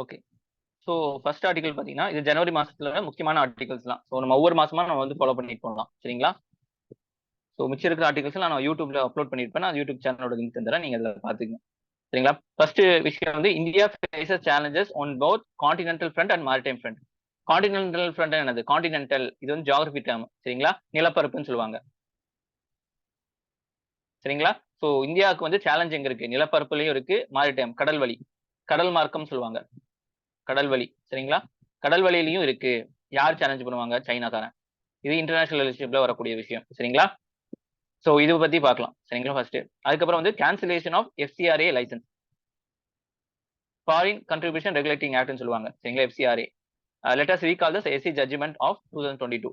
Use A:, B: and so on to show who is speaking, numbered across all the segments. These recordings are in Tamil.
A: ஓகே. ஸோ ஃபர்ஸ்ட் ஆர்டிகல் பார்த்தீங்கன்னா இது ஜனவரி மாசத்துல முக்கியமான ஆர்டிகல்ஸ்லாம். ஸோ நம்ம ஒவ்வொரு மாசமா நம்ம வந்து ஃபாலோ பண்ணிட்டு போகலாம். சரிங்களா? ஸோ மிச்சம் இருக்கிற ஆர்டிகல்ஸ் நான் யூடியூப்ல அப்லோட் பண்ணிருப்பேன். நான் யூடியூப் சேனலோட லிங்க் தந்துறேன், நீங்க அதில் பார்த்துக்கங்க. சரிங்களா? ஃபர்ஸ்ட் விஷயம் வந்து India faces challenges on both continental front and maritime front. Continental front என்னது? கான்டினென்டல் இது வந்து ஜியாகிரபி டேர்ம். சரிங்களா? நிலப்பரப்புன்னு சொல்லுவாங்க. சரிங்களா? ஸோ இந்தியாவுக்கு வந்து சேலஞ்ச் எங்க இருக்கு? நிலப்பரப்புலயும் இருக்கு, மாரிடைம் கடல் வழி, கடல் மார்க்கம் சொல்லுவாங்க, கடல் வழி. சரிங்களா? கடல் வழியிலையும் இருக்கு. யார் சேலஞ்ச் பண்ணுவாங்க? சைனாக்காரன். இது இன்டர்நேஷனல் ரிலேஷன்ஷிப்ல வரக்கூடிய விஷயம். சரிங்களா? ஸோ இது பத்தி பார்க்கலாம். சரிங்களா? ஃபர்ஸ்ட் அதுக்கப்புறம் வந்து cancellation of FCRA license, foreign contribution regulating ஆக்ட்னு சொல்லுவாங்க. சரிங்களா? FCRA. Let us recall the SC judgement of 2022.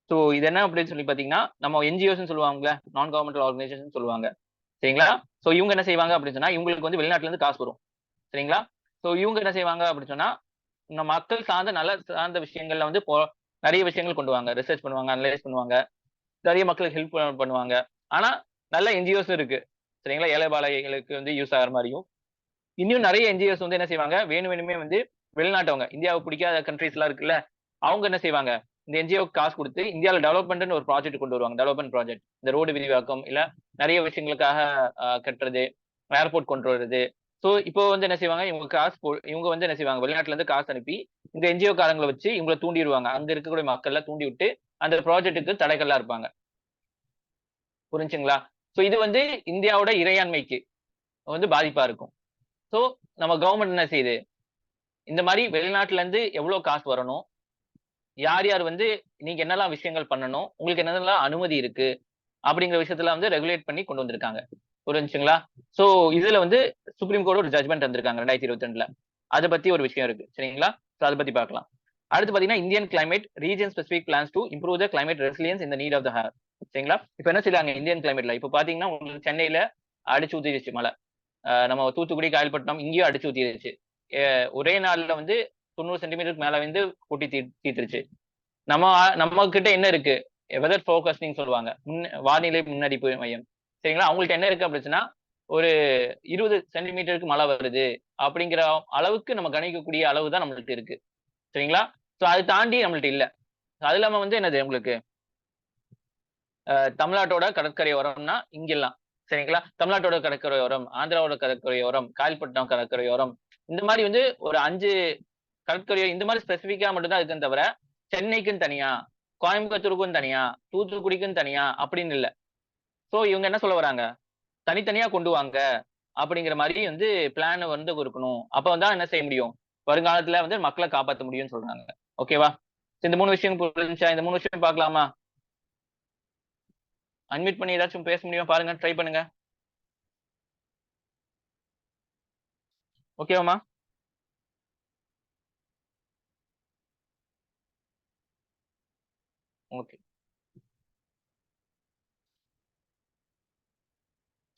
A: So இது என்ன அப்படின்னு சொல்லி பாத்தீங்கன்னா, நம்ம என்ஜிஓஸ் சொல்லுவாங்கல்ல, நான் கவர்மெண்டல் ஆர்கனைசேஷன் சொல்லுவாங்க. சரிங்களா? ஸோ இவங்க என்ன செய்வாங்க அப்படின்னு சொன்னா, இவங்களுக்கு வந்து வெளிநாட்டுல இருந்து காசு வரும். சரிங்களா? ஸோ இவங்க என்ன செய்வாங்க அப்படின்னு சொன்னா, நம்ம மக்கள் சார்ந்த நல்ல சார்ந்த விஷயங்கள்ல வந்து நிறைய விஷயங்கள் கொண்டு வாங்க, ரிசர்ச் பண்ணுவாங்க, அனலைஸ் பண்ணுவாங்க, நிறைய மக்களுக்கு ஹெல்ப் பண்ணுவாங்க. ஆனா நல்ல என்ஜிஓஸ் இருக்கு. சரிங்களா? ஏழை பாலைகளுக்கு வந்து யூஸ் ஆகிற மாதிரியும் இன்னும் நிறைய என்ஜிஓஸ் வந்து என்ன செய்வாங்க, வேணுமே வந்து வெளிநாட்டவங்க, இந்தியாவுக்கு பிடிக்காத கண்ட்ரீஸ் எல்லாம் இருக்குல்ல, அவங்க என்ன செய்வாங்க, இந்த என்ஜிஓக்கு காசு கொடுத்து இந்தியாவில் டெவலப்மெண்ட் ஒரு ப்ராஜெக்ட் கொண்டு வருவாங்க. டெவலப்மெண்ட் ப்ராஜெக்ட், இந்த ரோடு விரிவாக்கம் இல்ல நிறைய விஷயங்களுக்காக கட்டுறது, ஏர்போர்ட் கொண்டு வருது. ஸோ இப்போ வந்து என்ன செய்வாங்க, இவங்க வந்து என்ன செய்வாங்க, வெளிநாட்டுல இருந்து காசு அனுப்பி இந்த என்ஜிஓ காரங்களை வச்சு இவங்களை தூண்டிடுவாங்க. அங்க இருக்கக்கூடிய மக்கள்ல தூண்டி விட்டு அந்த ப்ராஜெக்ட்டுக்கு தடைகள்லாம் இருப்பாங்க. புரிஞ்சுங்களா? ஸோ இது வந்து இந்தியாவோட இறையாண்மைக்கு வந்து பாதிப்பா இருக்கும். ஸோ நம்ம கவர்மெண்ட் என்ன செய்யுது, இந்த மாதிரி வெளிநாட்டுல இருந்து எவ்வளவு காசு வரணும், யார் யார் வந்து நீங்க என்னெல்லாம் விஷயங்கள் பண்ணணும், உங்களுக்கு என்னெல்லாம் அனுமதி இருக்கு அப்படிங்கிற விஷயத்துல வந்து ரெகுலேட் பண்ணி கொண்டு வந்திருக்காங்க. புரிஞ்சுங்களா? சோ இதுல வந்து சுப்ரீம் கோர்ட் ஒரு ஜட்மெண்ட் வந்திருக்காங்க 2022ல. அதை பத்தி ஒரு விஷயம் இருக்கு. சரிங்களா? சோ அதை பத்தி பார்க்கலாம். அடுத்து பாத்தீங்கன்னா Indian climate region specific plans to improve the climate resilience இந்த நீட் ஆஃப் த ஹேர். சரிங்களா? இப்ப என்ன செய்யறாங்க இந்தியன் கிளைமேட்ல, இப்ப பாத்தீங்கன்னா உங்களுக்கு சென்னையில அடிச்சு ஊத்திடுச்சு மழை, நம்ம தூத்துக்குடி காயல்பட்டினம் இங்கேயும் அடிச்சு ஊத்திடுச்சு. ஒரே நாள்ல வந்து 90 சென்டிமீட்டருக்கு மேல வந்து கொட்டி தீர்த்துருச்சு. நம்ம நம்ம கிட்ட என்ன இருக்கு, வெதர் ஃபோர்காஸ்டிங் சொல்லுவாங்க, வானிலை முன்னறிப்பு மையம். சரிங்களா? அவங்கள்ட்ட என்ன இருக்கு அப்படின்னா, ஒரு 20 சென்டிமீட்டருக்கு மழை வருது அப்படிங்கிற அளவுக்கு நம்ம கணிக்கக்கூடிய அளவு தான் நம்மள்ட்ட இருக்கு. சரிங்களா? சோ அதை தாண்டி நம்மள்ட்ட இல்ல. அது இல்லாம வந்து என்னது உங்களுக்கு, தமிழ்நாட்டோட கடற்கரையோரம்னா இங்கெல்லாம். சரிங்களா? தமிழ்நாட்டோட கடற்கரையோரம், ஆந்திராவோட கடற்கரையோரம், காயல்பட்டினம் கடற்கரையோரம், இந்த மாதிரி வந்து ஒரு 5 கடற்கரையோ இந்த மாதிரி ஸ்பெசிபிக்கா மட்டும் தான் இருக்குன்னு தவிர, சென்னைக்குன்னு தனியா, கோயம்புத்தூருக்கும் தனியா, தூத்துக்குடிக்கும் தனியா அப்படின்னு இல்ல. சோ இவங்க என்ன சொல்ல வராங்க, தனித்தனியா கொண்டு வாங்க அப்படிங்கிற மாதிரி வந்து பிளான் வந்து இருக்கணும். அப்ப வந்து என்ன செய்ய முடியும், வருங்காலத்துல வந்து மக்களை காப்பாற்ற முடியும்னு சொல்றாங்க. ஓகேவா? இந்த 3 விஷயம் புரிஞ்சுச்சா? இந்த 3 விஷயம் பார்க்கலாமா? அன்மியூட் பண்ணி ஏதாச்சும் பேச முடியும் பாருங்க, ட்ரை பண்ணுங்க. ஓகேவாமா? ஓகே.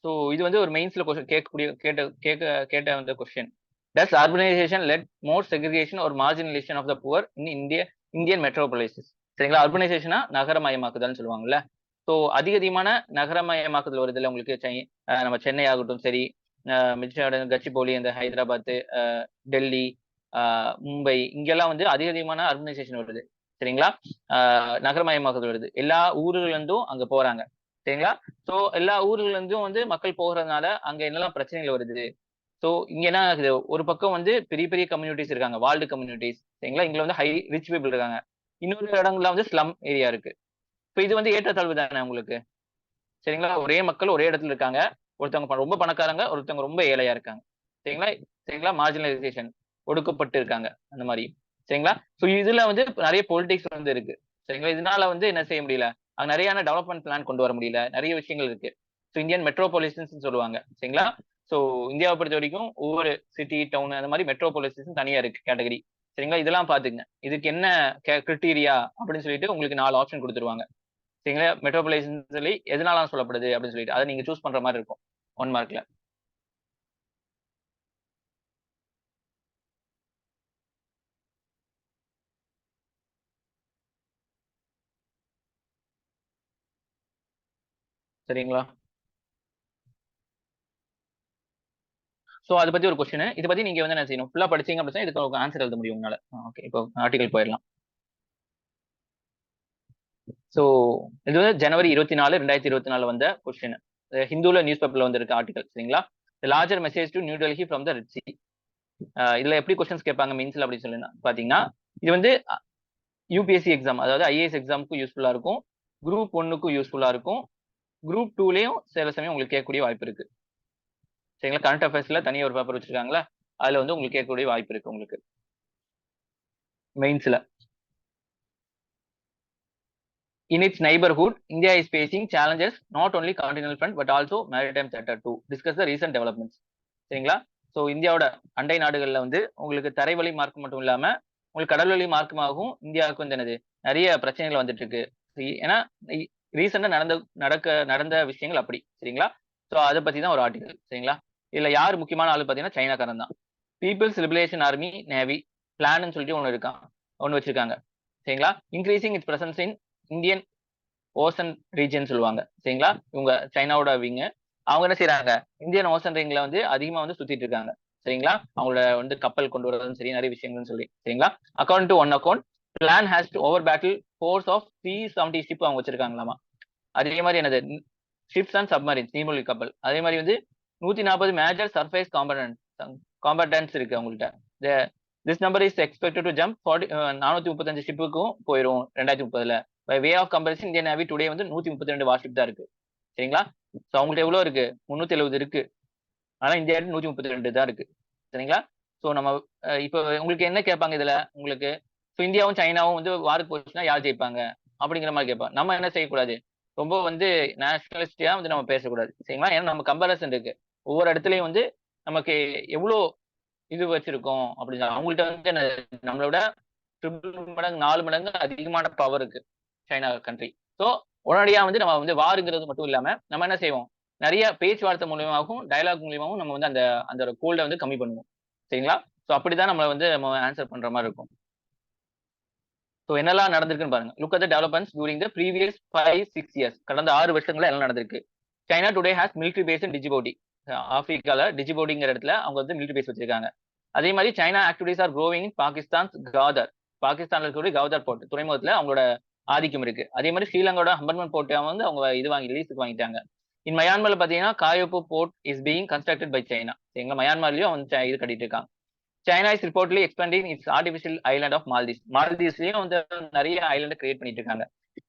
A: ஸோ இது வந்து ஒரு மெயின்ஸ்ல கொஸ்டின் கேட்கக்கூடிய கேட்ட வந்து question. Does urbanisation lead more segregation ஒரு marginalisation of the poor in Indian metropolises. சரிங்களா? அர்பனைசேஷனா நகரமயமாக்குதல்னு சொல்லுவாங்கல்ல. ஸோ அதிகமான நகரமயமாக்குதல் வருது இல்லை உங்களுக்கு, நம்ம சென்னை ஆகட்டும் சரி, மிச்சம் கச்சிபோலி, இந்த ஹைதராபாத், டெல்லி, மும்பை, இங்கெல்லாம் வந்து அதிகமான அர்பனைசேஷன் வருது. சரிங்களா? நகரமயமாக்குதல் வருது, எல்லா ஊர்கள்ல இருந்தும் அங்க போறாங்க. சரிங்களா? சோ எல்லா ஊர்ல இருந்தும் வந்து மக்கள் போகிறதுனால அங்க என்னெல்லாம் பிரச்சனைகள் வருது. சோ இங்க என்ன ஆகுது, ஒரு பக்கம் வந்து பெரிய பெரிய கம்யூனிட்டிஸ் இருக்காங்க, வால்டு கம்யூனிட்டிஸ். சரிங்களா? இங்க வந்து ஹை ரிச் பீப்புள் இருக்காங்க, இன்னொரு இடங்கள்ல வந்து ஸ்லம் ஏரியா இருக்கு. இப்போ இது வந்து ஏற்றத்தாழ்வு தானே உங்களுக்கு. சரிங்களா? ஒரே மக்கள் ஒரே இடத்துல இருக்காங்க, ஒருத்தவங்க ரொம்ப பணக்காரங்க, ஒருத்தவங்க ரொம்ப ஏழையா இருக்காங்க. சரிங்களா? சரிங்களா? மார்ஜினலைசேஷன், ஒடுக்கப்பட்டு இருக்காங்க அந்த மாதிரி. சரிங்களா? சோ இதுல வந்து நிறைய பொலிட்டிக்ஸ் வந்து இருக்கு. சரிங்களா? இதனால வந்து என்ன செய்ய முடியல, அங்க நிறைய டெவலப்மெண்ட் பிளான் கொண்டு வர முடியல, நிறைய விஷயங்கள் இருக்கு. ஸோ இந்தியன் மெட்ரோபாலிசன்ஸ் சொல்லுவாங்க. சரிங்களா? ஸோ இந்தியாவை பொறுத்த வரைக்கும் ஒவ்வொரு சிட்டி டவுன் அந்த மாதிரி மெட்ரோபாலிசன் தனியா இருக்கு கேட்டகரி. சரிங்களா? இதெல்லாம் பாத்துங்க, இதுக்கு என்ன கிரிட்டீரியா அப்படின்னு சொல்லிட்டு உங்களுக்கு 4 ஆப்ஷன் கொடுத்துருவாங்க. சரிங்களா? மெட்ரோபாலிசன் சொல்லி எதனால சொல்லப்படுது அப்படின்னு சொல்லிட்டு அதை நீங்க சூஸ் பண்ற மாதிரி இருக்கும் 1 மார்க்ல. சரிங்களா? ஸோ அதை பத்தி ஒரு கொஸ்டின். இதை பத்தி நீங்க வந்து என்ன செய்யணும், ஃபுல்லா படிச்சீங்க அப்படின்னா இதுக்கு ஆன்சர் எழுத முடியும் உங்களால. ஓகே, இப்போ ஆர்டிகல் போயிடலாம். ஸோ இது வந்து ஜனவரி 24, 2024 வந்த கொஸ்டின். ஹிந்துல நியூஸ் பேப்பர்ல வந்து இருக்க ஆர்டிகல். சரிங்களா? Larger message to new Delhi from the red C. இதுல எப்படி கொஸ்டின்ஸ் கேட்பாங்க மீன்ஸ்ல அப்படின்னு சொல்லி பாத்தீங்கன்னா, இது வந்து யூபிஎஸ்சி எக்ஸாம், அதாவது ஐஏஎஸ் எக்ஸாமுக்கும் யூஸ்ஃபுல்லா இருக்கும், குரூப் 1க்கும் யூஸ்ஃபுல்லா இருக்கும், குரூப் 2லயும் சில சமயம் உங்களுக்கு கேட்கக்கூடிய வாய்ப்பு இருக்கு. சரிங்களா? கரண்ட் அஃபேர்ஸ்ல தனியாக ஒரு பேப்பர் வச்சிருக்காங்களா, அதுல வந்து உங்களுக்கு கேட்கக்கூடிய வாய்ப்பு இருக்கு உங்களுக்கு மெயின்ஸ்ல. In its neighborhood, India is facing challenges not only continental front but also maritime sector to discuss the recent developments. சரிங்களா? ஸோ இந்தியாவோட அண்டை நாடுகள்ல வந்து உங்களுக்கு தரைவழி மார்க் மட்டும் இல்லாம உங்களுக்கு கடல்வழி மார்க்கமாகவும் இந்தியாவுக்கு வந்து என்னது நிறைய பிரச்சனைகள் வந்துட்டு இருக்கு. ஏன்னா ரீசெண்டா நடந்த விஷயங்கள் அப்படி. சரிங்களா? ஸோ அதை பத்தி தான் ஒரு ஆர்டிகல். சரிங்களா? இதுல யார் முக்கியமான ஆளு பாத்தீங்கன்னா சைனாக்காரன் தான். பீப்புள்ஸ் லிபரேஷன் ஆர்மி நேவி பிளான்னு சொல்லிட்டு ஒன்று வச்சிருக்காங்க. சரிங்களா? Increasing its presence in Indian ocean region சொல்லுவாங்க. சரிங்களா? இவங்க சைனாவோட விங்க. அவங்க என்ன செய்யறாங்க, இந்தியன் ஓசன் ரிங்ல வந்து அதிகமா வந்து சுத்திட்டு இருக்காங்க. சரிங்களா? அவங்களோட வந்து கப்பல் கொண்டு வரதும் சரி, நிறைய விஷயங்கள்னு சொல்லி. சரிங்களா? According to one account, plan has to over battle force of 370 ship அவங்க வச்சிருக்காங்களாமா. அதே மாதிரி என்னது ஷிப்ஸ் அண்ட் சப்மரின்ஸ், நீர்மூழ்கி கப்பல். அதே மாதிரி வந்து 140 மேஜர் சர்ஃபேஸ் காம்படன்ஸ் இருக்கு அவங்கள்ட்ட. This number is expected to jump 435 ஷிப்புக்கும் போயிடும் 2030. By way of comparison Indian navy today வந்து 132 வார்ஷிப் தான் இருக்கு. சரிங்களா? ஸோ அவங்கள்ட்ட எவ்வளோ இருக்கு, 370 இருக்கு. ஆனா இந்தியா 132 தான் இருக்கு. சரிங்களா? ஸோ நம்ம இப்போ உங்களுக்கு என்ன கேட்பாங்க இதுல உங்களுக்கு, ஸோ இந்தியாவும் சைனாவும் வந்து வாருக்கு போச்சுன்னா யார் ஜெயிப்பாங்க அப்படிங்கிற மாதிரி கேட்பாங்க. நம்ம என்ன செய்யக்கூடாது, ரொம்ப வந்து நேஷனலிஸ்டியா வந்து நம்ம பேசக்கூடாது. சரிங்களா? ஏன்னா நம்ம கம்பேரிசன் இருக்கு. ஒவ்வொரு இடத்துலயும் வந்து நமக்கு எவ்வளோ இது வச்சிருக்கோம் அப்படின்னு. அவங்கள்ட்ட வந்து நம்மளோட 4 மடங்கு அதிகமான பவர் இருக்கு சைனா கண்ட்ரி. ஸோ உடனடியா வந்து நம்ம வந்து வாருங்கிறது மட்டும் இல்லாம நம்ம என்ன செய்வோம், நிறைய பேச்சுவார்த்தை மூலியமாகவும் டயலாக் மூலியமாகவும் நம்ம வந்து அந்த அந்த கோல்டை வந்து கம்மி பண்ணுவோம். சரிங்களா? ஸோ அப்படிதான் நம்ம ஆன்சர் பண்ற மாதிரி இருக்கும். ஸோ என்னெல்லாம் நடந்திருக்குன்னு பாருங்க. Look at the developments during the previous 5-6 years. கடந்த 6 வருஷங்கள எல்லாம் நடந்திருக்கு. China today has military base in Djibouti. ஆப்பிரிக்கால டிஜிபோடிங்கிற இடத்துல அவங்க வந்து மிலிட்டரி பேஸ் வச்சிருக்காங்க. அதே மாதிரி சைனா ஆக்டிவிட்டிஸ் ஆர் க்ரோவிங் இன் பாகிஸ்தான் காதர். பாகிஸ்தான்ல இருக்கக்கூடிய கவுதர் போர்ட் துறைமுகத்துல அவங்களோட ஆதிக்கம் இருக்கு. அதே மாதிரி ஸ்ரீலங்காவோட ஹம்பன்மன் போர்ட் வந்து அவங்க லீஸுக்கு வாங்கிட்டாங்க. இன் மயான்மர்ல பாத்தீங்கன்னா Kyaukphyu port is being constructed by China. எங்க மயான்மர்லயும் வந்து இது கட்டிட்டு இருக்காங்க. China is reportedly expanding its artificial island of Maldives. மால்தீவ்ஸ்லயும் வந்து நிறைய ஐலாண்ட் கிரியேட் பண்ணிட்டு இருக்காங்க.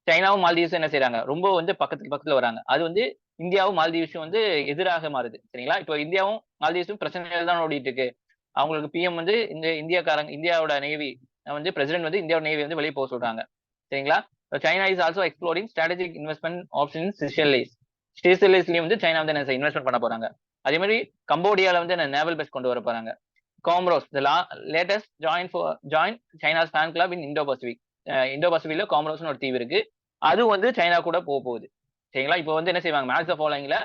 A: சைனாவும் மால்தீவ்ஸும் என்ன செய்யறாங்க, ரொம்ப வந்து பக்கத்துல வராங்க. அது வந்து இந்தியாவும் மால்தீவ்ஸும் வந்து எதிராக மாறுது. சரிங்களா? இப்போ இந்தியாவும் மால்தீவ்ஸும் பிரச்சனைகள் தான் ஓடிட்டு இருக்கு. அவங்களுக்கு பிஎம் வந்து இந்த இந்தியாவோட நேவி வந்து பிரசிடென்ட் வந்து இந்தியாவோட நேவி வந்து வெளியே போக சொல்றாங்க. சரிங்களா? China is also exploring strategic investment option Seychelles. செஷலிஸ்லயும் வந்து சைனா வந்து என்ன இன்வெஸ்ட்மெண்ட் பண்ண போறாங்க. அதே மாதிரி கம்போடியால வந்து நேவல் பேஸ் கொண்டு வர போறாங்க. Comoros the latest join China's fan club in Indo Pacific. Indo பசிபிக்ல காம்ரோஸ்னு ஒரு தீவு இருக்கு. அது வந்து சைனா கூட போகுது. சரிங்களா? இப்போ வந்து என்ன செய்வாங்க, மேட்ச் ஃபாலோயிங்ல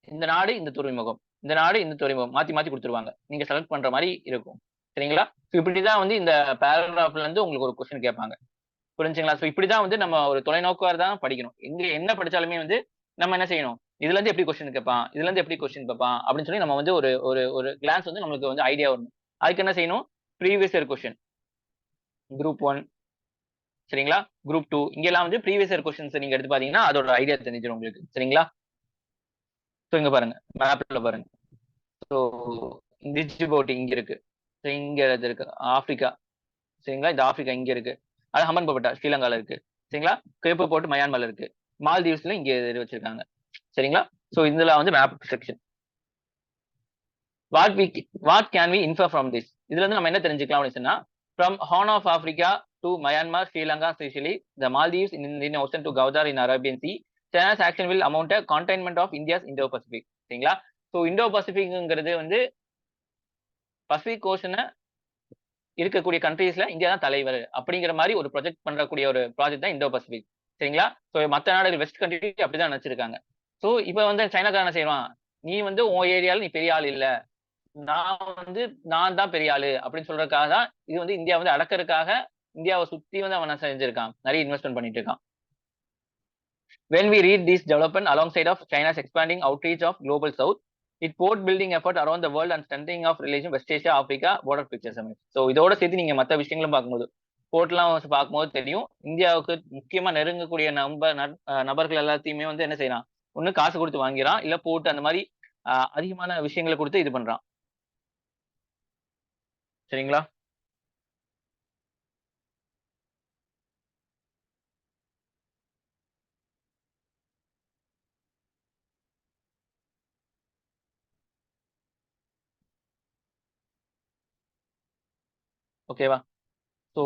A: இந்த நாடு இந்த துறைமுகம், இந்த நாடு இந்த துறைமுகம் மாத்தி மாத்தி கொடுத்துருவாங்க. நீங்க செலக்ட் பண்ற மாதிரி இருக்கும். சரிங்களா? இப்படிதான் வந்து இந்த பேராகிராஃப்ல இருந்து உங்களுக்கு ஒரு கொஸ்டின் கேட்பாங்க. புரிஞ்சுங்களா? ஸோ இப்படிதான் வந்து நம்ம ஒரு தொலைநோக்காக தான் படிக்கணும். எங்க என்ன படிச்சாலுமே வந்து நம்ம என்ன செய்யணும், இதுல இருந்து எப்படி கொஸ்டின் கேட்பான், இதுல இருந்து எப்படி கொஸ்டின் கேட்பான் அப்படின்னு சொல்லி நம்ம வந்து ஒரு ஒரு ஒரு கிளான்ஸ் வந்து நம்மளுக்கு வந்து ஐடியா வரணும். அதுக்கு என்ன செய்யணும், ப்ரீவியஸ் இயர் கொஸ்டின் குரூப் 1, சரிங்களா, குரூப் 2 இங்கெல்லாம் வந்து ப்ரீவியஸ் இயர் கொஸ்டின்ஸ் நீங்க எடுத்து பாத்தீங்கன்னா அதோட ஐடியா தெரிஞ்சிடும் உங்களுக்கு. சரிங்களா? ஸோ இங்க பாருங்க, மேப்ல பாருங்க. ஸோ டிஜிபோட்டி இங்க இருக்கு, இங்க இருக்கு ஆப்பிரிக்கா. சரிங்களா? இந்த ஆப்பிரிக்கா இங்க இருக்கு. அது ஹம்பன் போட்டா ஸ்ரீலங்கால இருக்கு. சரிங்களா? கேப்பு போட்டு மயான்மர்ல இருக்கு. மால்தீவ்ஸ்ல இங்க வச்சிருக்காங்க. சரிங்களா? சோ இதுல வந்து map section. What can we infer from this? இதுல இருந்து நம்ம என்ன தெரிஞ்சுக்கலாம் அப்படின்னு சொன்னா, from Horn of Africa to Myanmar, Sri Lanka, Seychelles, the Maldives in Indian Ocean to Gwadar in Arabian Sea, China's action will amount containment of India's Indo Pacific. சரிங்களா? ஸோ இந்தோ பசிபிக்ங்கிறது வந்து பசிபிக் ஓஷனை இருக்கக்கூடிய கண்ட்ரீஸ்ல இந்தியா தான் தலைவர் அப்படிங்கிற மாதிரி ஒரு ப்ரொஜெக்ட் பண்றக்கூடிய ஒரு ப்ராஜெக்ட் தான் இந்தோ பசிபிக். சரிங்களா? ஸோ மற்ற நாடுகள் வெஸ்ட் கண்ட்ரி அப்படிதான் நினைச்சிருக்காங்க. ஸோ இப்போ வந்து சைனாக்காரன் என்ன செய்வான், நீ வந்து உன் ஏரியால நீ பெரிய ஆள் இல்ல, நான் தான் பெரிய ஆளு அப்படின்னு சொல்றதுக்காக தான் இது வந்து இந்தியா வந்து அடக்கிறதுக்காக இந்தியாவை சுத்தி வந்து அவன் செஞ்சிருக்கான், நிறைய இன்வெஸ்ட்மெண்ட் பண்ணிட்டு இருக்கான். When we read this development alongside of China's expanding outreach of global south, it port building effort around the world and strengthening of relation West Asia Africa border picture summit. So இதோட சேர்த்து நீங்க மற்ற விஷயங்களும் பார்க்கும்போது போர்ட்லாம் பார்க்கும்போது தெரியும், இந்தியாவுக்கு முக்கியமா நெருங்கக்கூடிய நபர்கள் எல்லாத்தையுமே வந்து என்ன செய்யறான், ஒண்ணு காசு கொடுத்து வாங்கிறான், இல்ல போட்டு அந்த மாதிரி அதிகமான விஷயங்களை கொடுத்து இது பண்றான். சரிங்களா? ஓகேவா? So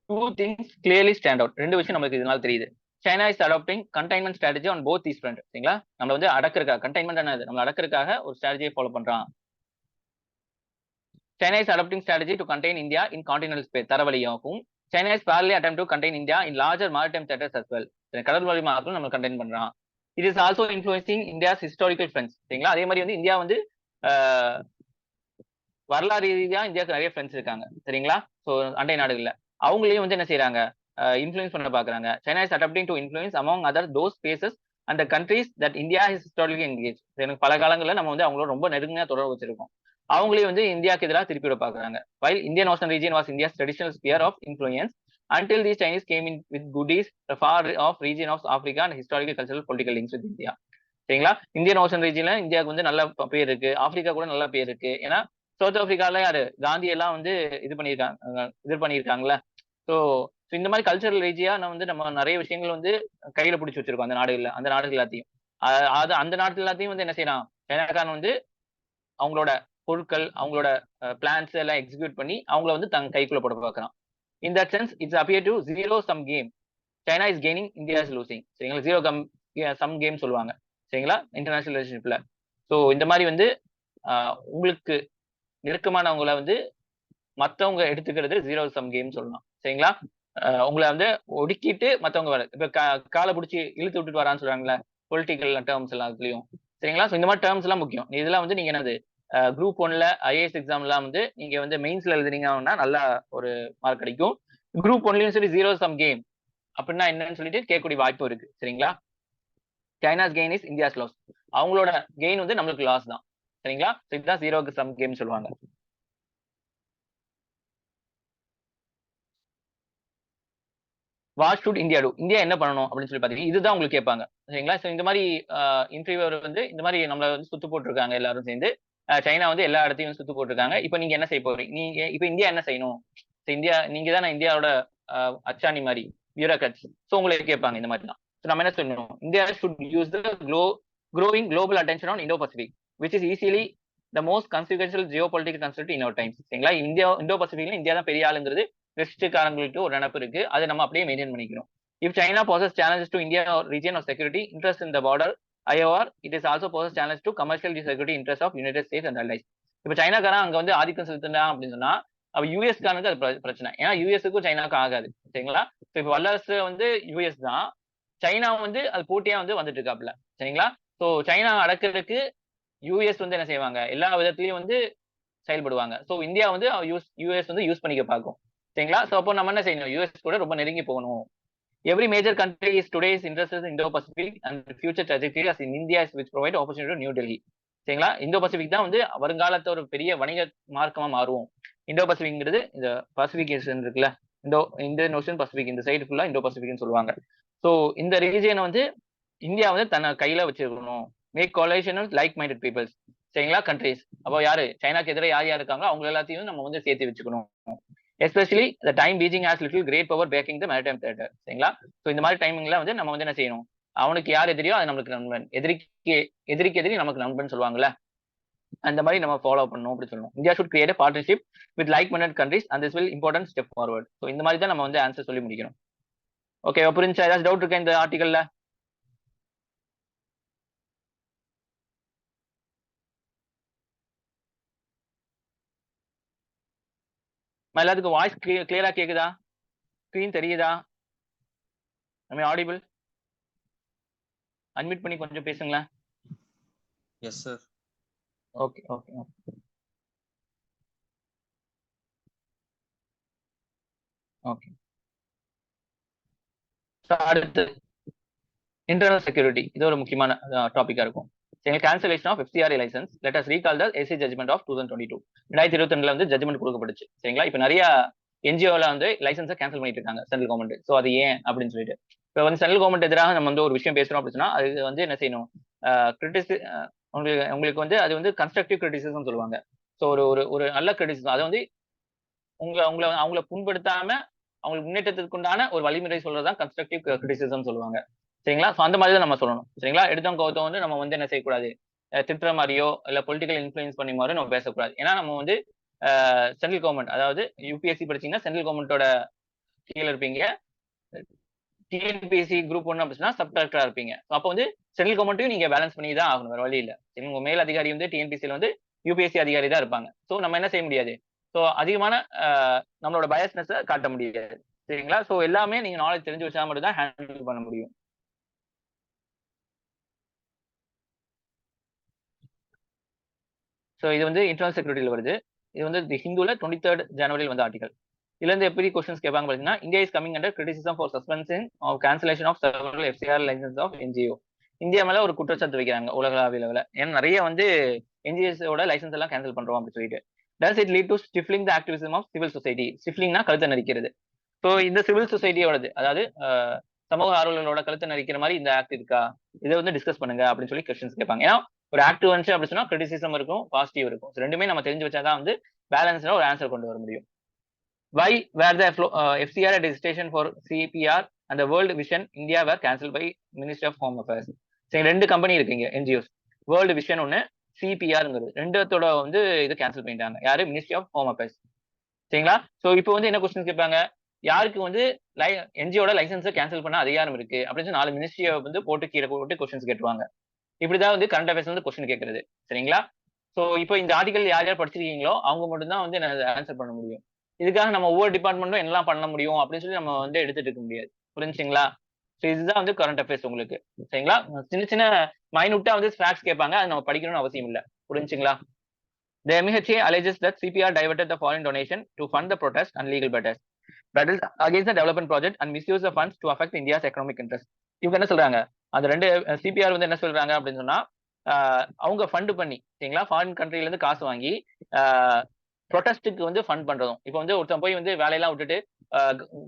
A: two things clearly stand out. ரெண்டு விஷயம் நமக்கு இதனால தெரியுது. China is adapting containment strategy on both these front. சரிங்களா? நம்மள வந்து அடக்கிறதுக்காக, கண்டைன்மெண்ட் என்னது, நம்ம அடக்கிறதுக்காக ஒரு ஸ்ட்ராட்டஜியை ஃபாலோ பண்றான். China is adapting strategy to contain India in continental space. தரவழியாகும். China is parallelly attempt to contain India in larger maritime theaters as well. கடல் வழி மார்க்கும் நம்ம கண்டெயின் பண்றான். It is also influencing India's historical friends. சரிங்களா? அதே மாதிரி வந்து இந்தியா வந்து வரலாறு ரீதியா இந்தியாவுக்கு நிறைய ஃப்ரெண்ட்ஸ் இருக்காங்க. சரிங்களா? ஸோ அண்டை நாடுகள்ல அவங்களையும் வந்து என்ன செய்யறாங்க, இன்ஃபுளுன்ஸ் பண்ண பாக்குறாங்க. China is adapting to influence among other those spaces and the countries that India is historically engage. எனக்கு பல காலங்களில் நம்ம வந்து அவங்களோட ரொம்ப நெருங்கியா தொடர்பு வச்சிருக்கோம். அவங்களையும் வந்து இந்தியாவுக்கு எதிராக திருப்பி விட பாக்குறாங்க. While Indian ocean region was India's traditional sphere of influence until these Chinese came in with goodies, the far off region of Africa and historical, cultural, political links with India. சரிங்களா? இந்தியன் ஓஷன் ரீஜன்ல இந்தியாவுக்கு வந்து நல்ல பேர் இருக்கு, ஆப்பிரிக்கா கூட நல்ல பேர் இருக்கு. ஏன்னா சவுத் ஆப்பிரிக்கால யாரு காந்தி எல்லாம் வந்து இது பண்ணியிருக்காங்கல்ல. ஸோ இந்த மாதிரி கல்ச்சரல் ரீதியா நம்ம நிறைய விஷயங்கள் வந்து கையில பிடிச்சி வச்சிருக்கோம் அந்த நாடுகள் எல்லாத்தையும். அது அந்த நாடுகள் எல்லாத்தையும் வந்து என்ன செய்யலாம், சைனாக்காரன் வந்து அவங்களோட பொருட்கள், அவங்களோட பிளான்ஸ் எல்லாம் எக்ஸிக்யூட் பண்ணி அவங்கள வந்து தங்க கைக்குள்ள போட பார்க்கறான். In that sense it's appear to zero sum game. China is gaining, India is losing. சரிங்களா? ஜீரோ சம் கேம் சொல்லுவாங்க. சரிங்களா? இன்டர்நேஷனல் ரிலேஷன்ஷிப்ல. ஸோ இந்த மாதிரி வந்து உங்களுக்கு நெருக்கமானவங்களை வந்து மத்தவங்க எடுத்துக்கிறது ஜீரோ சம் கேம் சொல்லலாம். சரிங்களா? உங்களை வந்து ஒடுக்கிட்டு மத்தவங்க வர இப்ப காலை பிடிச்சி இழுத்து விட்டுட்டு வரான்னு சொல்றாங்களே, பொலிட்டிக்கல் டேர்ம்ஸ் எல்லாத்துலயும். சரிங்களா? ஸோ இந்த மாதிரி டேர்ம்ஸ் எல்லாம் முக்கியம். இதெல்லாம் வந்து நீங்க என்னது குரூப் 1ல ஐஏஎஸ் எக்ஸாம்லாம் வந்து நீங்க வந்து மெயின்ஸ்ல எழுதுனீங்கன்னா நல்லா ஒரு மார்க் கிடைக்கும். குரூப் 1லயும் சரி ஜீரோ சம் கேம் அப்படின்னா என்னன்னு சொல்லிட்டு கேட்கக்கூடிய வாய்ப்பு இருக்கு. சரிங்களா? China's gain is India's loss. அவங்களோட கெயின் வந்து நம்மளுக்கு லாஸ் தான். சரிங்களா? இதுதான் ஜீரோக்கு சம் கேம் சொல்லுவாங்க. What should India do? India என்ன பண்ணணும் அப்படின்னு சொல்லி பாத்தீங்கன்னா இதுதான் உங்களுக்கு கேட்பாங்க. சரிங்களா? ஸோ இந்த மாதிரி இன்டர்வியூவர் வந்து இந்த மாதிரி நம்மள வந்து சுத்து போட்டிருக்காங்க எல்லாரும் சேர்ந்து. சைனா வந்து எல்லா இடத்தையும் சுத்து போட்டிருக்காங்க. இப்போ நீங்க என்ன செய்ய போறீங்க, நீங்க இப்போ இந்தியா என்ன செய்யணும்? இந்தியா, நீங்க தான் இந்தியாவோட அச்சாணி மாதிரி பியூரோக்ராட்ஸ். ஸோ உங்களை கேட்பாங்க இந்த மாதிரி தான். ஸோ நம்ம என்ன சொல்லணும், India should use the growing global attention on Indo-Pacific, which is easily the most consequential geopolitical concept in our times. சரிங்களா? இந்தோ பசிபிக்ல இந்தியா தான் பெரிய ஆளுங்கிறது வெஸ்ட்காரங்களுக்கு ஒரு நினைப்பு இருக்கு. அதை நம்ம அப்படியே மெயின்டைன் பண்ணிக்கணும். If China poses challenges to India or region of security interest in the border IOR, it is also poses challenge to commercial security interest of United States and allies. இப்ப சைனாக்காரன் அங்க வந்து ஆதிக்கம் செலுத்தினா அப்படின்னு சொன்னா அப்ப யூஎஸ்காரனுக்கு அது பிரச்சனை. ஏன்னா யூஎஸ்க்கும் சைனாவுக்கும் ஆகாது. சரிங்களா? இப்ப வல்லரசு வந்து யூஎஸ் தான், சைனா வந்து அது போட்டியா வந்து வந்துட்டு இருக்காப்ல. சரிங்களா? ஸோ சைனா அடக்கிறதுக்கு யூஎஸ் வந்து என்ன செய்வாங்க, எல்லா விதத்திலையும் வந்து செயல்படுவாங்க. ஸோ இந்தியா வந்து யூஎஸ் வந்து யூஸ் பண்ணிக்க பார்க்கும். சரிங்களா? ஸோ அப்போ நம்ம என்ன செய்யணும், யூஎஸ் கூட ரொம்ப நெருங்கி போகணும். Every major country is today's interest Indo Pacific and future trajectory as in India is which provide opportunity New Delhi. சரிங்களா? இந்தோ பசிபிக் தான் வந்து வருங்காலத்தை ஒரு பெரிய வணிக மார்க்கமா மாறுவோம். இந்தோ பசிபிக்ங்கிறது இந்த பசிபிக் இருக்குல்ல, இந்தியன் ஓஷன் பசிபிக், இந்த சைடு ஃபுல்லா இந்தோ பசிபிக்னு சொல்லுவாங்க. ஸோ இந்த ரீஜியனை வந்து இந்தியா வந்து தன்னை கையில வச்சிருக்கணும். Make coalition like minded peoples. சரிங்களா? கண்ட்ரிஸ். அப்போ யாரு சைனாக்கு எதிராக யார் யார் இருக்காங்களோ அவங்க எல்லாத்தையும் நம்ம வந்து சேர்த்து வச்சுக்கணும். Especially the time Beijing has little great power backing the maritime theatre. சரிங்களா? ஸோ இந்த மாதிரி டைமிங்ல வந்து நம்ம வந்து என்ன செய்யணும், அவனுக்கு யார் எதிரியோ அது நம்மளுக்கு நண்பன், எதிரிக்கு எதிரி நமக்கு நண்பன் சொல்லுவாங்கல்ல, அந்த மாதிரி நம்ம ஃபாலோ பண்ணணும் அப்படி சொல்லணும். India should create partnership with like minded countries and this will important step forward. So இந்த மாதிரி தான் நம்ம வந்து ஆன்சர் சொல்லி முடிக்கணும். ஓகே, புரிஞ்சா? ஏதாச்சும் டவுட் இருக்கா இந்த ஆர்டிகல்ல? எல்லாத்துக்கும் வாய்ஸ் கிளியரா கேக்குதா? ஸ்கிரீன் தெரியுதா? ஆடிபிள்? அன்மியூட் பண்ணி கொஞ்சம் பேசுங்களேன்.
B: Yes sir.
A: Okay okay okay. அடுத்து இன்டர்னல் செக்யூரிட்டி. இது ஒரு முக்கியமான டாபிக்கா இருக்கும். சரிங்களா, cancellation of FCRA license. Let us recall the SC judgment of 2022. 2022 வந்து ஜட்ஜ்மெண்ட் கொடுக்கப்பட்டுச்சு. சரிங்களா, இப்ப நிறைய என்ஜிஓல வந்து லைசன்ஸை கேன்சல் பண்ணிட்டு இருக்காங்க சென்ட்ரல் கவர்மெண்ட். ஸோ அது ஏன் அப்படின்னு சொல்லிட்டு இப்போ வந்து சென்ட்ரல் கவர்மெண்ட் எதிராக நம்ம வந்து ஒரு விஷயம் பேசுறோம் அப்படின்னா அது வந்து என்ன செய்யணும், கிரிட்டிசி உங்களுக்கு வந்து அது வந்து கன்ஸ்ட்ரக்டிவ் கிரிட்டிசிசம் சொல்லுவாங்க. ஸோ ஒரு ஒரு ஒரு நல்ல கிரிட்டிசிசம், அதை வந்து அவங்கள புண்படுத்தாம அவங்களுக்கு முன்னேற்றத்துக்கு உண்டான ஒரு வழிமுறை சொல்றதுதான் கன்ஸ்ட்ரக்டிவ் கிரிட்டிசிசம் சொல்லுவாங்க. சரிங்களா, ஸோ அந்த மாதிரி தான் நம்ம சொல்லணும். சரிங்களா, எடுத்தவங்க கவுத்தவங்க வந்து நம்ம வந்து என்ன செய்யக்கூடாது, திட்டுற மாதிரியோ இல்ல பொலிட்டிக்கல் இன்ஃபுளுன்ஸ் பண்ணி மாதிரியோ நம்ம பேசக்கூடாது. ஏன்னா நம்ம வந்து சென்ட்ரல் கவர்மெண்ட், அதாவது யூபிஎஸ்சி படிச்சீங்கன்னா சென்ட்ரல் கவர்மெண்டோட கீழே இருப்பீங்க. டிஎன்பிஎஸ்சி குரூப் 1 அப்படின்னா சப் கலெக்டரா இருப்பீங்க. அப்போ வந்து சென்ட்ரல் கவர்மெண்ட்டையும் நீங்க பேலன்ஸ் பண்ணி தான் ஆகணும், வேற வழி இல்ல. உங்க மேல் அதிகாரி வந்து டிஎன்பிஎஸ்சியில் வந்து யூபிஎஸ்சி அதிகாரி தான் இருப்பாங்க. ஸோ நம்ம என்ன செய்ய முடியாது, ஸோ அதிகமான நம்மளோட பயஸ்னஸை காட்ட முடியாது. சரிங்களா, ஸோ எல்லாமே நீங்க நாலேஜ் தெரிஞ்சு வச்சா மட்டும் தான் ஹேண்டில் பண்ண முடியும். ஸோ இது வந்து இன்டர்னல் செக்யூரிட்டியில் வருது. இது வந்து தி ஹிந்துல 23rd ஜனவரியில் வந்த ஆர்டிகல். இதுல இருந்து எப்படி கொஸ்டின்ஸ் கேட்பாங்க பாத்தீங்கன்னா, India is coming under criticism for suspension of cancellation of several FCR licence of NGO. India மேல ஒரு குற்றச்சாட்டு வைக்கிறாங்க உலகளாவிய லெவல. ஏன்னா நிறைய வந்து என்ஜிஓஸோட லைசன்ஸ் எல்லாம் கேன்சல் பண்றோம் அப்படின்னு சொல்லிட்டு. Does it lead to stifling the activism of civil society. ஸ்டிஃப்லிங்னா கழுத்தை நரிக்கிறது. ஸோ இந்த சிவில் சொசைட்டியோடது, அதாவது சமூக ஆர்வலர்களோட கழுத்தை நரிக்கிற மாதிரி இந்த ஆக்ட் இருக்கா, இதை வந்து டிஸ்கஸ் பண்ணுங்க அப்படின்னு சொல்லி கொஸ்டின்ஸ் கேட்பாங்க. ஏன்னா ஒரு ஆக்ட் வந்துச்சு அப்படின்னு சொன்னா கிரிட்டிசிசம் இருக்கும், பாசிட்டிவ் இருக்கும். ரெண்டுமே நம்ம தெரிஞ்சு வச்சாதான் வந்து பேலன்ஸ்ல ஒரு ஆன்சர் கொண்டு வர முடியும். Why were the FCR registration for CPR and the World Vision India were cancelled by Ministry of Home Affairs? சரி, ரெண்டு கம்பெனி இருக்குங்க என்ஜிஓஸ். வேர்ல்டு விஷன் ஒன்னு, சிபிஆர்ங்கிறது. ரெண்டுத்தோட வந்து இது கேன்சல் பண்ணிட்டாங்க. யாரு? Ministry of home affairs. சரிங்களா, சோ இப்போ வந்து என்ன கொஸ்டின் கேட்பாங்க, யாருக்கு வந்து என்ஜிஓட லைசன்ஸை கேன்சல் பண்ண அதிகாரம் இருக்கு அப்படின்னு சொல்லி 4 மினிஸ்ட்ரியை வந்து போட்டு கீழே போட்டு கொஸ்டின்ஸ் கேட்டுருவாங்க. இப்படிதான் வந்து கரண்ட் அஃபேர்ஸ் வந்து கொஸ்டின் கேட்கறது. சரிங்களா, சோ இப்போ இந்த ஆர்டிகல் யார் யார் படிச்சிருக்கீங்களோ அவங்க மட்டும் தான் வந்து ஆன்சர் பண்ண முடியும். இதுக்காக நம்ம ஒவ்வொரு டிபார்ட்மெண்ட்டும் என்னெல்லாம் பண்ண முடியும் அப்படின்னு சொல்லி நம்ம வந்து எடுத்துட்டு இருக்க முடியாது. புரிஞ்சுங்களா, ஸோ இதுதான் வந்து கரண்ட் அஃபேர்ஸ் உங்களுக்கு. சரிங்களா, சின்ன சின்ன மைனூட்டா வந்து ஃபேக்ட்ஸ் கேட்பாங்க, அது நம்ம படிக்கணும்னு அவசியம் இல்லை. புரிஞ்சுங்களா. The MHA alleges that CPR diverted the foreign donation to fund the protest and legal battles against the development project and misuse the funds to affect India's economic interest. இவங்க என்ன சொல்றாங்க, அந்த ரெண்டு சிபிஆர் வந்து என்ன சொல்றாங்க அப்படின்னு சொன்னா, அவங்க ஃபண்ட் பண்ணி, சரிங்களா, ஃபாரின் கண்ட்ரில இருந்து காசு வாங்கி ப்ரொடெஸ்ட்டுக்கு வந்து ஃபண்ட் பண்றதும். இப்போ வந்து ஒருத்தன் போய் வந்து வேலையெல்லாம் விட்டுட்டு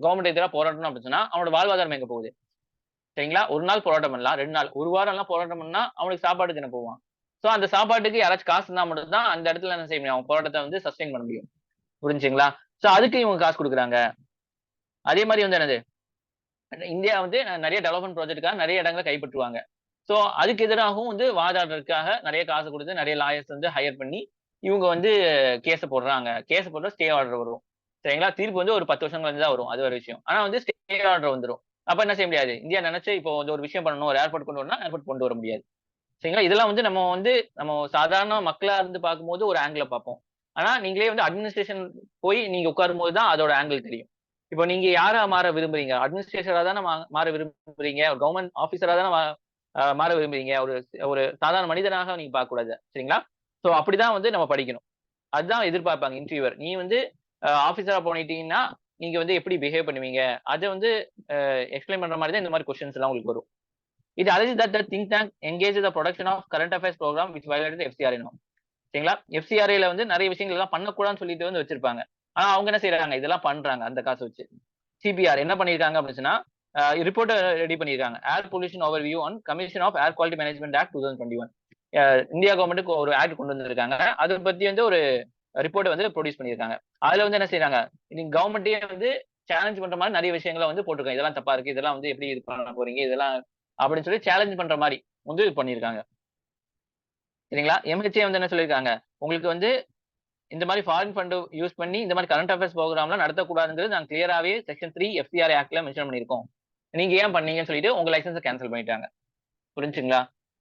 A: கவர்மெண்ட் எதிராக போராட்டணும் அப்படின்னு சொன்னா அவனோட வாழ்வாதாரம் எங்க போகுது? சரிங்களா, ஒரு நாள் போராட்டம் பண்ணலாம், 2 நாள், ஒரு வாரம் எல்லாம் போராட்டம் பண்ணா அவனுக்கு சாப்பாட்டுக்கு என்ன போவான்? ஸோ அந்த சாப்பாட்டுக்கு யாராச்சும் காசு இருந்தா மட்டும் தான் அந்த இடத்துல என்ன செய்ய முடியும், அவன் போராட்டத்தை வந்து சஸ்டெயின் பண்ண முடியும். புரிஞ்சுங்களா, ஸோ அதுக்கு இவங்க காசு கொடுக்குறாங்க. அதே மாதிரி வந்து என்னது, இந்தியா வந்து நிறைய டெவலப்மெண்ட் ப்ராஜெக்டுக்காக நிறைய இடங்களை கைப்பற்றுவாங்க. ஸோ அதுக்கு எதிராகவும் வந்து வாதாடுறதுக்காக நிறைய காசு கொடுத்து நிறைய லாயர்ஸ் வந்து ஹையர் பண்ணி இவங்க வந்து கேஸை போடுறாங்க. கேஸ் போடுற ஸ்டே ஆர்டர் வரும். சரிங்களா, தீர்ப்பு வந்து ஒரு 10 வருஷங்கள் வந்து தான் வரும், அது ஒரு விஷயம். ஆனா வந்து ஸ்டே ஆர்டர் வந்துடும். அப்ப என்ன செய்ய முடியாது, இந்தியா நினைச்சு இப்போ வந்து ஒரு விஷயம் பண்ணணும், ஒரு ஏர்போர்ட் கொண்டு வரணும், ஏர்போர்ட் கொண்டு வர முடியாது. சரிங்களா, இதெல்லாம் வந்து நம்ம சாதாரண மக்களா இருந்து பார்க்கும்போது ஒரு ஆங்கிள் பார்ப்போம். ஆனா நீங்களே வந்து அட்மினிஸ்ட்ரேஷன் போய் நீங்க உட்காரும் போது தான் அதோட ஆங்கிள் தெரியும். இப்போ நீங்க யாரா மாற விரும்புறீங்க? அட்மினிஸ்ட்ரேஷரா தானே மாற விரும்புறீங்க, கவர்மெண்ட் ஆபீசரா தானே மாற விரும்புறீங்க, ஒரு ஒரு சாதாரண மனிதனாக நீங்க பார்க்க கூடாது. சரிங்களா, சோ அப்படிதான் வந்து நம்ம படிக்கணும். அதுதான் எதிர்பார்ப்பாங்க இன்டர்வியூவர். நீ வந்து ஆபீசரா போனிட்டீங்கன்னா நீங்க வந்து எப்படி பிஹேவ் பண்ணுவீங்க, அதை வந்து எக்ஸ்பிளைன் பண்ற மாதிரி தான் இந்த மாதிரி கொஸ்டின்ஸ் எல்லாம் உங்களுக்கு வரும். இது alleges that the think tank engaged the production of current affairs program which violated the FCRA norm. சரிங்களா, எஃப்சிஆர்ஏல வந்து நிறைய விஷயங்கள் எல்லாம் பண்ணக்கூடாதுன்னு சொல்லிட்டு வந்து வச்சிருப்பாங்க. ஆனா அவங்க என்ன செய்யறாங்க, இதெல்லாம் பண்றாங்க அந்த காசு வச்சு. சிபிஆர் என்ன பண்ணிருக்காங்க அப்படின்னா, ரிப்போர்ட்டை ரெடி பண்ணிருக்காங்க. Air pollution overview on commission of air quality management act 2021. India கவர்மெண்ட்டுக்கு ஒரு ஆக்ட் கொண்டு வந்திருக்காங்க. அதை பத்தி வந்து ஒரு ரிப்போர்ட்டை வந்து ப்ரொடியூஸ் பண்ணியிருக்காங்க. அதுல வந்து என்ன செய்யறாங்க, நீங்க கவர்மெண்ட்டே வந்து சேலஞ்ச் பண்ற மாதிரி நிறைய விஷயங்களை வந்து போட்டிருக்காங்க. இதெல்லாம் தப்பா இருக்கு, இதெல்லாம் வந்து எப்படி இது பண்ண போறீங்க, இதெல்லாம் அப்படின்னு சொல்லி சேலஞ்ச் பண்ற மாதிரி வந்து பண்ணியிருக்காங்க. சரிங்களா, எம்ஹெச்ஏ வந்து என்ன சொல்லியிருக்காங்க, உங்களுக்கு வந்து இந்த மாதிரி ஃபாரின் ஃபண்ட் யூஸ் பண்ணி இந்த மாதிரி கரண்ட் அஃபேர்ஸ் ப்ரோக்ராம்லாம் நடத்தக்கூடாதுங்கிறது நாங்கள் கிளியராகவே செக்ஷன் 3 எஃப்சிஆர்ஏ ஆக்ட்ல மென்ஷன் பண்ணியிருக்கோம். நீங்க ஏன் பண்ணீங்கன்னு சொல்லிட்டு உங்க லைசன்ஸை கேன்சல் பண்ணிட்டாங்க. புரிஞ்சுங்களா,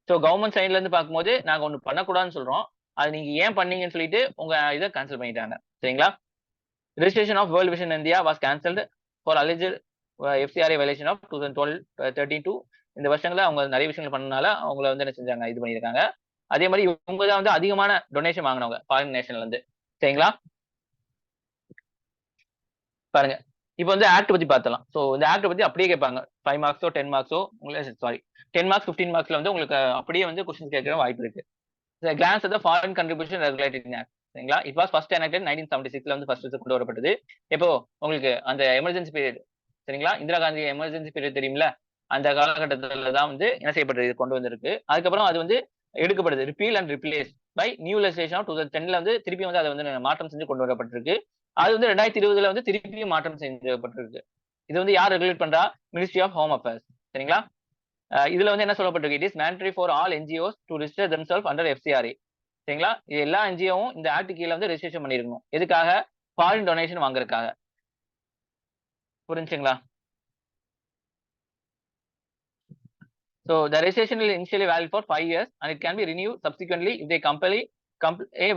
A: ஸோ கவர்மெண்ட் சைட்ல இருந்து பார்க்கும்போது நாங்க ஒன்று பண்ணக்கூடாதுன்னு சொல்றோம், அது நீங்க ஏன் பண்ணீங்கன்னு சொல்லிட்டு உங்க இதை கேன்சல் பண்ணிட்டாங்க. சரிங்களா, registration of World Vision India was cancelled for alleged FCRA violation of 2012-32. இந்த வருஷங்கள அவங்க நிறைய விஷயங்கள் பண்ணனால அவங்கள வந்து என்ன செஞ்சாங்க, இது பண்ணியிருக்காங்க. அதே மாதிரி இவங்க தான் வந்து அதிகமான டொனேஷன் வாங்கினவங்க ஃபாரின் நேஷன்ல இருந்து. சரிங்களா, பாருங்க, இப்போ வந்து ஆக்ட் பத்தி பார்த்தலாம். ஸோ இந்த ஆக்ட் பத்தி அப்படியே கேட்பாங்க. 5 மார்க்ஸோ 10 மார்க்ஸோ உங்களுக்கு சாரி 10 மார்க்ஸ் 15 மார்க்ஸ்ல வந்து உங்களுக்கு அப்படியே வந்து கொஸ்டின் கேட்கிற வாய்ப்பு இருக்கு. Glance at the foreign contribution regulatory act. சரிங்களா? இட் வாஸ் ஃபர்ஸ்ட் எனாக்டட் 1976ல வந்து ஃபர்ஸ்ட் கொண்டு வரப்பட்டது. இப்போ உங்களுக்கு அந்த எமர்ஜென்சி பீரியட் சரிங்களா? இந்திரா காந்தி எமர்ஜென்சி பீரியட் தெரியுமில்ல? அந்த காலகட்டத்துல தான் வந்து என்ன செய்யப்பட்டது? இது கொண்டு வந்திருக்கு. அதுக்கப்புறம் அது வந்து எடுக்கப்படுது. Repeal and replace by new legislation of 2010ல வந்து திருப்பி வந்து அதை வந்து மாற்றம் செஞ்சு கொண்டு வரப்பட்டிருக்கு. அது வந்து 2020ல வந்து திருப்பியும் மாற்றம் செய்யப்பட்டிருக்கு. இது வந்து யார் ரெகுலேட் பண்றா? Ministry of home affairs. சரிங்களா? இதுல வந்து என்ன சொல்லப்பட்டிருக்கு? It is mandatory for all NGOs to register themself under FCRA. சரிங்களா? இது எல்லா என்ஜிஓவும் இந்த ஆக்ட் கீழ வந்து ரெஜிஸ்ட்ரேஷன் பண்ணிருக்கணும். எதுக்காக? ஃபாரின் டொனேஷன் வாங்குறதுக்காக. புரிஞ்சுங்களா? So the registration will initially valid for 5 years and it can be renewed subsequently if they comply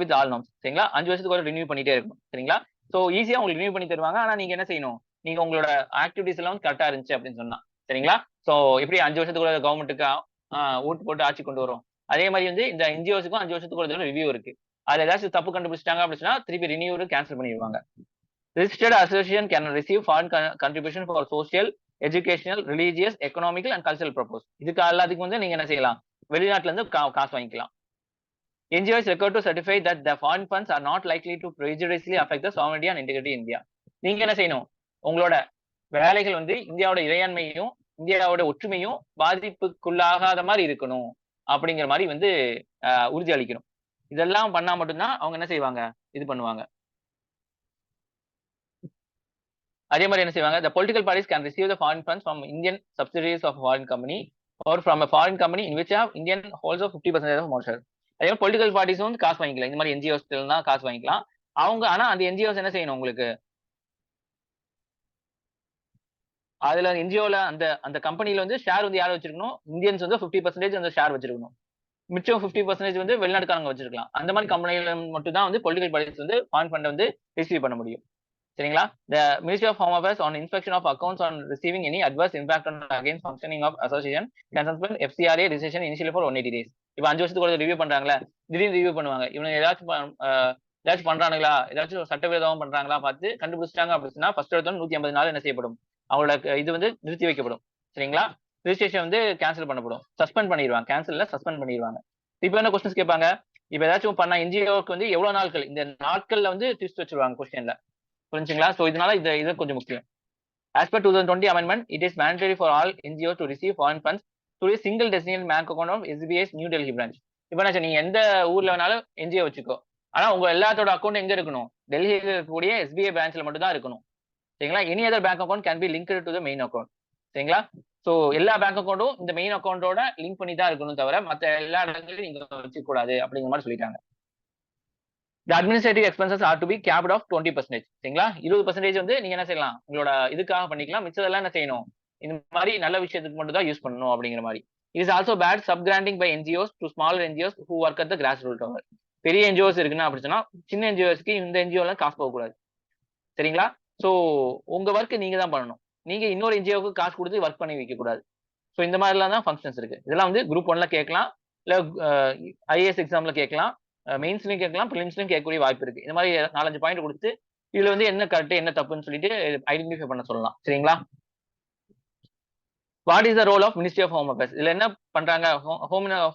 A: with all norms. சரிங்களா? 5 வருஷத்துக்கு ஒரு ரினியூ பண்ணிட்டே இருக்கணும். சரிங்களா? சோ ஈஸியா உங்களுக்கு ரினியூ பண்ணி தருவாங்க. ஆனா நீங்க என்ன செய்யணும்? நீங்க உங்களோட ஆக்டிவிட்டீஸ் எல்லாம் கரெக்டா இருந்துச்சு அப்படின்னு சொன்னா. சரிங்களா? சோ எப்படி 5 வருஷத்துக்கு ஒரு கவர்மெண்ட்டுக்கு ஓட்டு போட்டு ஆட்சி கொண்டு வரும். அதே மாதிரி வந்து இந்த என்ஜிஓஸ்க்கும் 5 வருஷத்துக்கு ஒரு தடவை ரிவ்யூ இருக்கு. அது ஏதாச்சும் தப்பு கண்டுபிடிச்சிட்டாங்க அப்படின்னா திருப்பி ரினியூ கேன்சல் பண்ணிடுவாங்க. Registered association can receive foreign contribution for social, educational, religious, economical and cultural purpose. இதுக்கு எல்லாத்துக்கும் வந்து நீங்க என்ன செய்யலாம்? வெளிநாட்டுல இருந்து காசு வாங்கிக்கலாம். NGO is required to certify that the foreign funds are not likely to prejudicially affect the sovereignty and integrity of India. நீங்க என்ன செய்யணும்? உங்களோட வேலைகள் வந்து இந்தியாவோட இறையாண்மையும் இந்தியாவோட ஒற்றுமையும் பாதிப்புக்குள்ளாகாத மாதிரி இருக்கணும் அப்படிங்கிற மாதிரி வந்து உறுதி அளிக்கணும். இதெல்லாம் பண்ணா மட்டும்தான் அவங்க என்ன செய்வாங்க? இது பண்ணுவாங்க. அதே மாதிரி என்ன செய்வாங்க? The political parties can receive the foreign funds from Indian subsidiaries of a foreign company or from a foreign company in which have Indian holds of 50% of more share. அதே மாதிரி பொலிட்டிக்கல் பார்ட்டிஸும் வந்து காசு வாங்கிக்கலாம். இந்த மாதிரி என்ஜிஓஸ் தான் காசு வாங்கிக்கலாம். அவங்க ஆனா அந்த என்ஜிஓஸ் என்ன செய்யணும்? உங்களுக்கு அதுல என்ஜிஓல அந்த அந்த கம்பெனில வந்து ஷேர் வந்து யார் வச்சிருக்கணும்? இந்தியன்ஸ் வந்து 50% அந்த ஷேர் வச்சிருக்கணும். மிச்சம் 50% வந்து வெளிநாட்டுக்காரங்க வச்சிருக்கலாம். அந்த மாதிரி கம்பெனில மட்டும் தான் வந்து பொலிட்டிக்கல் பார்ட்டிஸ் வந்து ஃபாரின் ஃபண்ட் வந்து ரிசீவ் பண்ண முடியும். சரிங்களா? The Ministry of Home Affairs on inspection of accounts on receiving any adverse impact on against functioning of association can suspend FCRA registration initially for 180 days. இப்போ 5 வருஷத்துக்கு ஒரு ரிவ்யூ பண்றாங்களா? திடீர்னு ரிவ்யூ பண்ணுவாங்க. இவங்க ஏதாச்சும் பண்றானுங்களா? ஏதாச்சும் சட்டவிரோதமா பண்றாங்களா பார்த்து கண்டுபிடிச்சிட்டாங்க அப்படின்னா ஃபர்ஸ்ட் எடுத்தோம் 180 நாள் என்ன செய்யப்படும்? அவங்களோட இது வந்து நிறுத்தி வைக்கப்படும். சரிங்களா? ரிஜிஸ்ட்ரேஷன் வந்து கேன்சல் பண்ணப்படும். சஸ்பெண்ட் பண்ணிடுவாங்க. கேன்சல்ல சஸ்பெண்ட் பண்ணிடுவாங்க. இப்போ என்ன கொஸ்டின்ஸ் கேட்பாங்க? இப்போ ஏதாச்சும் பண்ண என்ஜிஓக்கு வந்து எவ்வளவு நாட்கள்? இந்த நாட்கள்ல வந்து ட்விஸ்ட் வச்சிருவாங்க கொஸ்டின்ல. புரிஞ்சுங்களா? சோ இதனால இது கொஞ்சம் முக்கியம். As per 2020 amendment, it is mandatory for all NGOs to receive foreign funds through a single designated bank account of SBI's New Delhi branch. இப்போ என்ன நீங்க எந்த ஊர்ல வேணாலும் என்ஜிஓ வச்சுக்கோ. ஆனா உங்க எல்லாத்தோட அக்கௌண்ட் எங்க இருக்கணும்? டெல்லியில இருக்கக்கூடிய SBI பிரான்ச்ல மட்டும் தான் இருக்கணும். சரிங்களா? Any other bank account can be linked to the main account. சரிங்களா? சோ எல்லா பேங்க் அக்கௌண்ட்டும் இந்த மெயின் அக்கௌண்டோட லிங்க் பண்ணி தான் இருக்கணும் தவிர மத்த எல்லா இடங்களையும் நீங்க வச்சுக்க கூடாது அப்படிங்கிற மாதிரி சொல்லிட்டாங்க. The administrative expenses are to be capped of 20%. சரிங்களா? 20% வந்து நீங்க என்ன செய்யலாம்? உங்களோட இதுக்காக பண்ணிக்கலாம். மிச்சதெல்லாம் என்ன செய்யணும்? இந்த மாதிரி நல்ல விஷயத்துக்கு மட்டும் தான் யூஸ் பண்ணணும் அப்படிங்கிற மாதிரி. It is also bad subgranting by NGOs to smaller NGOs who work at the grassroots level. பெரிய NGOs இருக்குன்னா அப்படி சொன்னா சின்ன NGOஸ்க்கு இந்த NGOல காசு போகக்கூடாது. சரிங்களா? சோ உங்க ஒர்க் நீங்க தான் பண்ணணும். நீங்க இன்னொரு NGOக்கு காசு கொடுத்து ஒர்க் பண்ணி வைக்க கூடாது. சோ இந்த மாதிரிலாம் தான் ஃபங்க்ஷன்ஸ் இருக்கு. இதெல்லாம் வந்து குரூப் 1ல கேட்கலாம். இல்ல IAS எக்ஸாம்ல கேட்கலாம். மெயின்ஸ்லயும் கேட்கலாம், பிலிம்ஸ்லயும் கேட்கக்கூடிய வாய்ப்பு இருக்கு. இந்த மாதிரி 4-5 பாயிண்ட் கொடுத்து இதுல வந்து என்ன கரெக்ட் என்ன தப்புன்னு சொல்லிட்டு ஐடென்டிஃபை பண்ண சொல்லலாம். சரிங்களா? What is the role of ministry of home affairs? இதுல என்ன பண்றாங்க?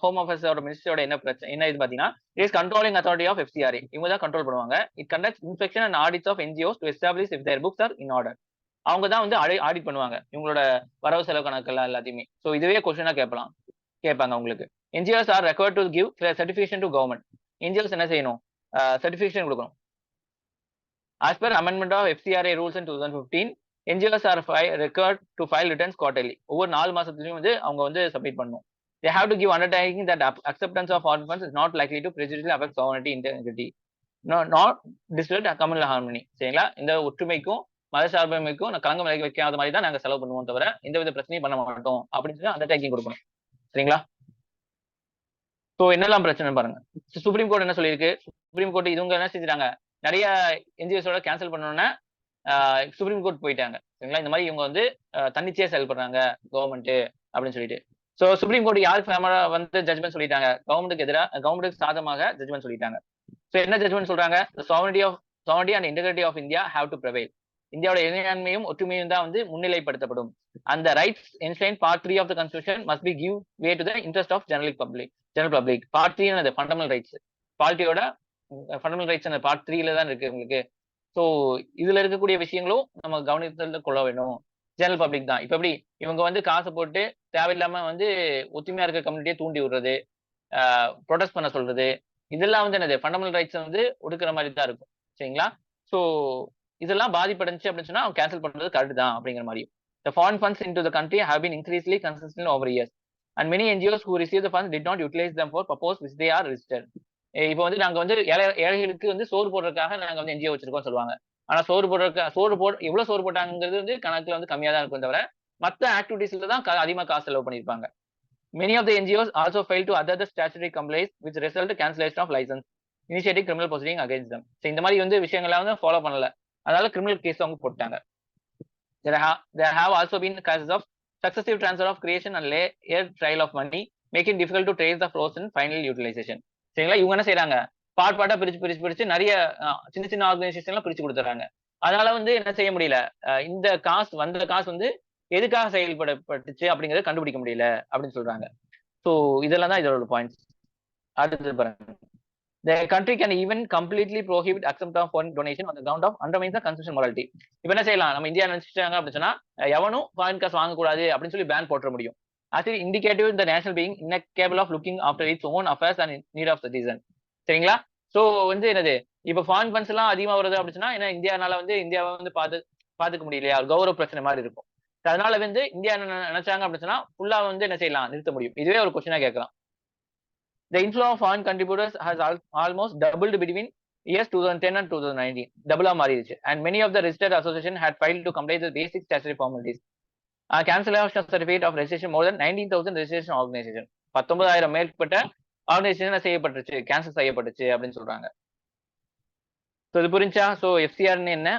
A: ஹோம் அஃபேர்ஸோட மினிஸ்ட்ரியோட என்ன பிரச்சனை என்ன இது பாத்தீங்கன்னா is controlling authority of FCRA. இவங்க தான் கண்ட்ரோல் பண்ணுவாங்க. It conducts inspection and audits of NGOs to establish if their books are in order. அவங்க தான் வந்து ஆடிட் பண்ணுவாங்க இவங்களோட வரவு செலவு கணக்கெல்லாம் எல்லாத்தையுமே. சோ இதுவே கொஸ்டினா கேட்பாங்க உங்களுக்கு. NGOs are required to give certification to government. NGOs என்ன செய்யணும்? சர்டிபிகேஷன் கொடுக்கணும். As per amendment of FCRA rules in 2015, NGOs are required to file returns quarterly. ஒவ்வொரு 4 மாசத்துலயும் வந்து அவங்க வந்து சப்மிட் பண்ணணும். They have to give undertaking that acceptance of foreign funds is not likely to prejudicially affect sovereignty, integrity, not disrupt communal harmony. சரிங்களா? இந்த ஒற்றுமைக்கும் மதசார்பின்மைக்கும் களங்கம் வைக்காத மாதிரி தான் நாங்க செலவு பண்ணுவோம் தவிர எந்த வித பிரச்சனையும் பண்ண மாட்டோம் அப்படின்னு சொல்லி அண்டர்டேக்கிங் கொடுக்கணும். சரிங்களா? சோ என்னெல்லாம் பிரச்சனை பாருங்க. சுப்ரீம் கோர்ட் என்ன சொல்லியிருக்கு? சுப்ரீம் கோர்ட் இவங்க என்ன செஞ்சிட்டாங்க? நிறைய என்ஜிஓஸோட கேன்சல் பண்ணோன்னா சுப்ரீம் கோர்ட் போயிட்டாங்க. சரிங்களா? இந்த மாதிரி இவங்க வந்து தன்னிச்சையா செயல்படுறாங்க கவர்மெண்ட் அப்படின்னு சொல்லிட்டு. சோ சுப்ரீம் கோர்ட் யாருக்கு வந்து ஜட்மெண்ட் சொல்லிட்டாங்க? கவர்மெண்ட்டுக்கு சாதகமாக ஜட்மெண்ட் சொல்லிட்டாங்க. சோ என்ன ஜட்மெண்ட் சொல்றாங்க? sovereignty and integrity of India have to prevail. இந்தியாவோட இறையாண்மையும் ஒற்றுமையும் தான் வந்து முன்னிலைப்படுத்தப்படும். அந்த rights enshrine part 3 of the constitution must be give way to the interest of general public. Part 3 அது ஃபண்டமெண்டல் ரைட்ஸ். பாலிட்டியோட ஃபண்டமெண்டல் ரைட்ஸ் அந்த பார்ட் 3ல தான் இருக்கு உங்களுக்கு. ஸோ இதுல இருக்கக்கூடிய விஷயங்களும் நம்ம கவனத்தில் கொள்ள வேணும். ஜெனரல் பப்ளிக் தான். இப்ப எப்படி இவங்க வந்து காசை போட்டு தேவையில்லாம வந்து ஒத்துமையா இருக்க கம்யூனிட்டியை தூண்டி விடுறது, ப்ரொடெஸ்ட் பண்ண சொல்றது, இதெல்லாம் வந்து என்னது ஃபண்டமெண்டல் ரைட்ஸ் வந்து ஒடுக்குற மாதிரி தான் இருக்கும். சரிங்களா? ஸோ இதெல்லாம் பாதிப்படைஞ்சு அப்படின்னு சொன்னா அவங்க கேன்சல் பண்றது கரெக்ட் தான் அப்படிங்கிற மாதிரி. The foreign funds into the country have been increasingly consistent over years, and many NGOs who receive the funds did not utilize them for purpose which they are registered. இப்போ வந்து நாங்க வந்து ஏழைகளுக்கு வந்து சோறு போடுறதுக்காக நாங்க வந்து என்ஜிஓ வச்சிருக்கோம் சொல்லுவாங்க. ஆனா எவ்வளவு சோறு போட்டாங்கிறது வந்து கணக்குல வந்து கம்மியா தான் இருக்கும் தவிர மத்த ஆக்டிவிட்டிஸ்ல தான் அதிகமா காசு செலவு பண்ணிருப்பாங்க. Many of the NGOs also fail to adhere the statutory compliance which result in cancellation of license, initiating criminal proceeding against them. இந்த மாதிரி வந்து விஷயங்கள்லாம் வந்து ஃபாலோ பண்ணல, அதனால கிரிமினல் கேஸ் அவங்க போட்டாங்க. There have also been cases of successive transfer of creation and layer trial of money, making difficult to trace the flows in final utilization. சரிங்களா? இவங்க என்ன செய்யறாங்க, பார்ட்டா பிரிச்சு நிறைய சின்ன சின்ன ஆர்கனைசேஷன்லாம் பிரிச்சு கொடுத்துறாங்க. அதனால வந்து என்ன செய்ய முடியல, இந்த வந்த காசு வந்து எதுக்காக செயல்படப்பட்டுச்சு அப்படிங்கறத கண்டுபிடிக்க முடியல அப்படின்னு சொல்றாங்க. ஸோ இதெல்லாம் தான் இதோட பாயிண்ட்ஸ். அடுத்தது பாருங்க. The country can even completely prohibit acceptance of foreign donation on the ground of undermines the constitutional morality. இப்ப என்ன செய்யலாம், நம்ம இந்தியா நினைச்சிட்டாங்க அப்படின்னு சொன்னா எவனும் ஃபாரின் காசு வாங்கக்கூடாது அப்படின்னு சொல்லி பேன் போட்டுற முடியும். Actually indicative the national being incapable of looking after its own affairs and need of citizen. சரிங்களா? சோ வந்து என்னது, இப்ப ஃபாரின் ஃபண்ட்ஸ் எல்லாம் அதிகமா வருது அப்படின்னு சொன்னா ஏன்னா இந்தியானால வந்து இந்தியாவை வந்து பாத்துக்க முடியலையா, கௌரவ பிரச்சனை மாதிரி இருக்கும். அதனால வந்து இந்தியா நினைச்சாங்க அப்படின்னு சொன்னா ஃபுல்லா வந்து என்ன செய்யலாம், நிறுத்த முடியும். இதுவே ஒரு கொஸ்டினா கேட்கலாம். The inflow of foreign contributors has almost doubled between years 2010 and 2019. Double மாறிடுச்சு. And many of the registered associations had failed to comply with the basic statutory formalities. Cancellation of certificate of registration more than 19,000 registration organization. 19,000 மேற்பட்ட ஆர்கனைசேஷன் செய்யப்பட்டுச்சு, கேன்சல் செய்யப்பட்டுச்சு அப்படின்னு சொல்றாங்க. ஸோ இது புரிஞ்சா? ஸோ எஃப்சிஆர்னு என்ன,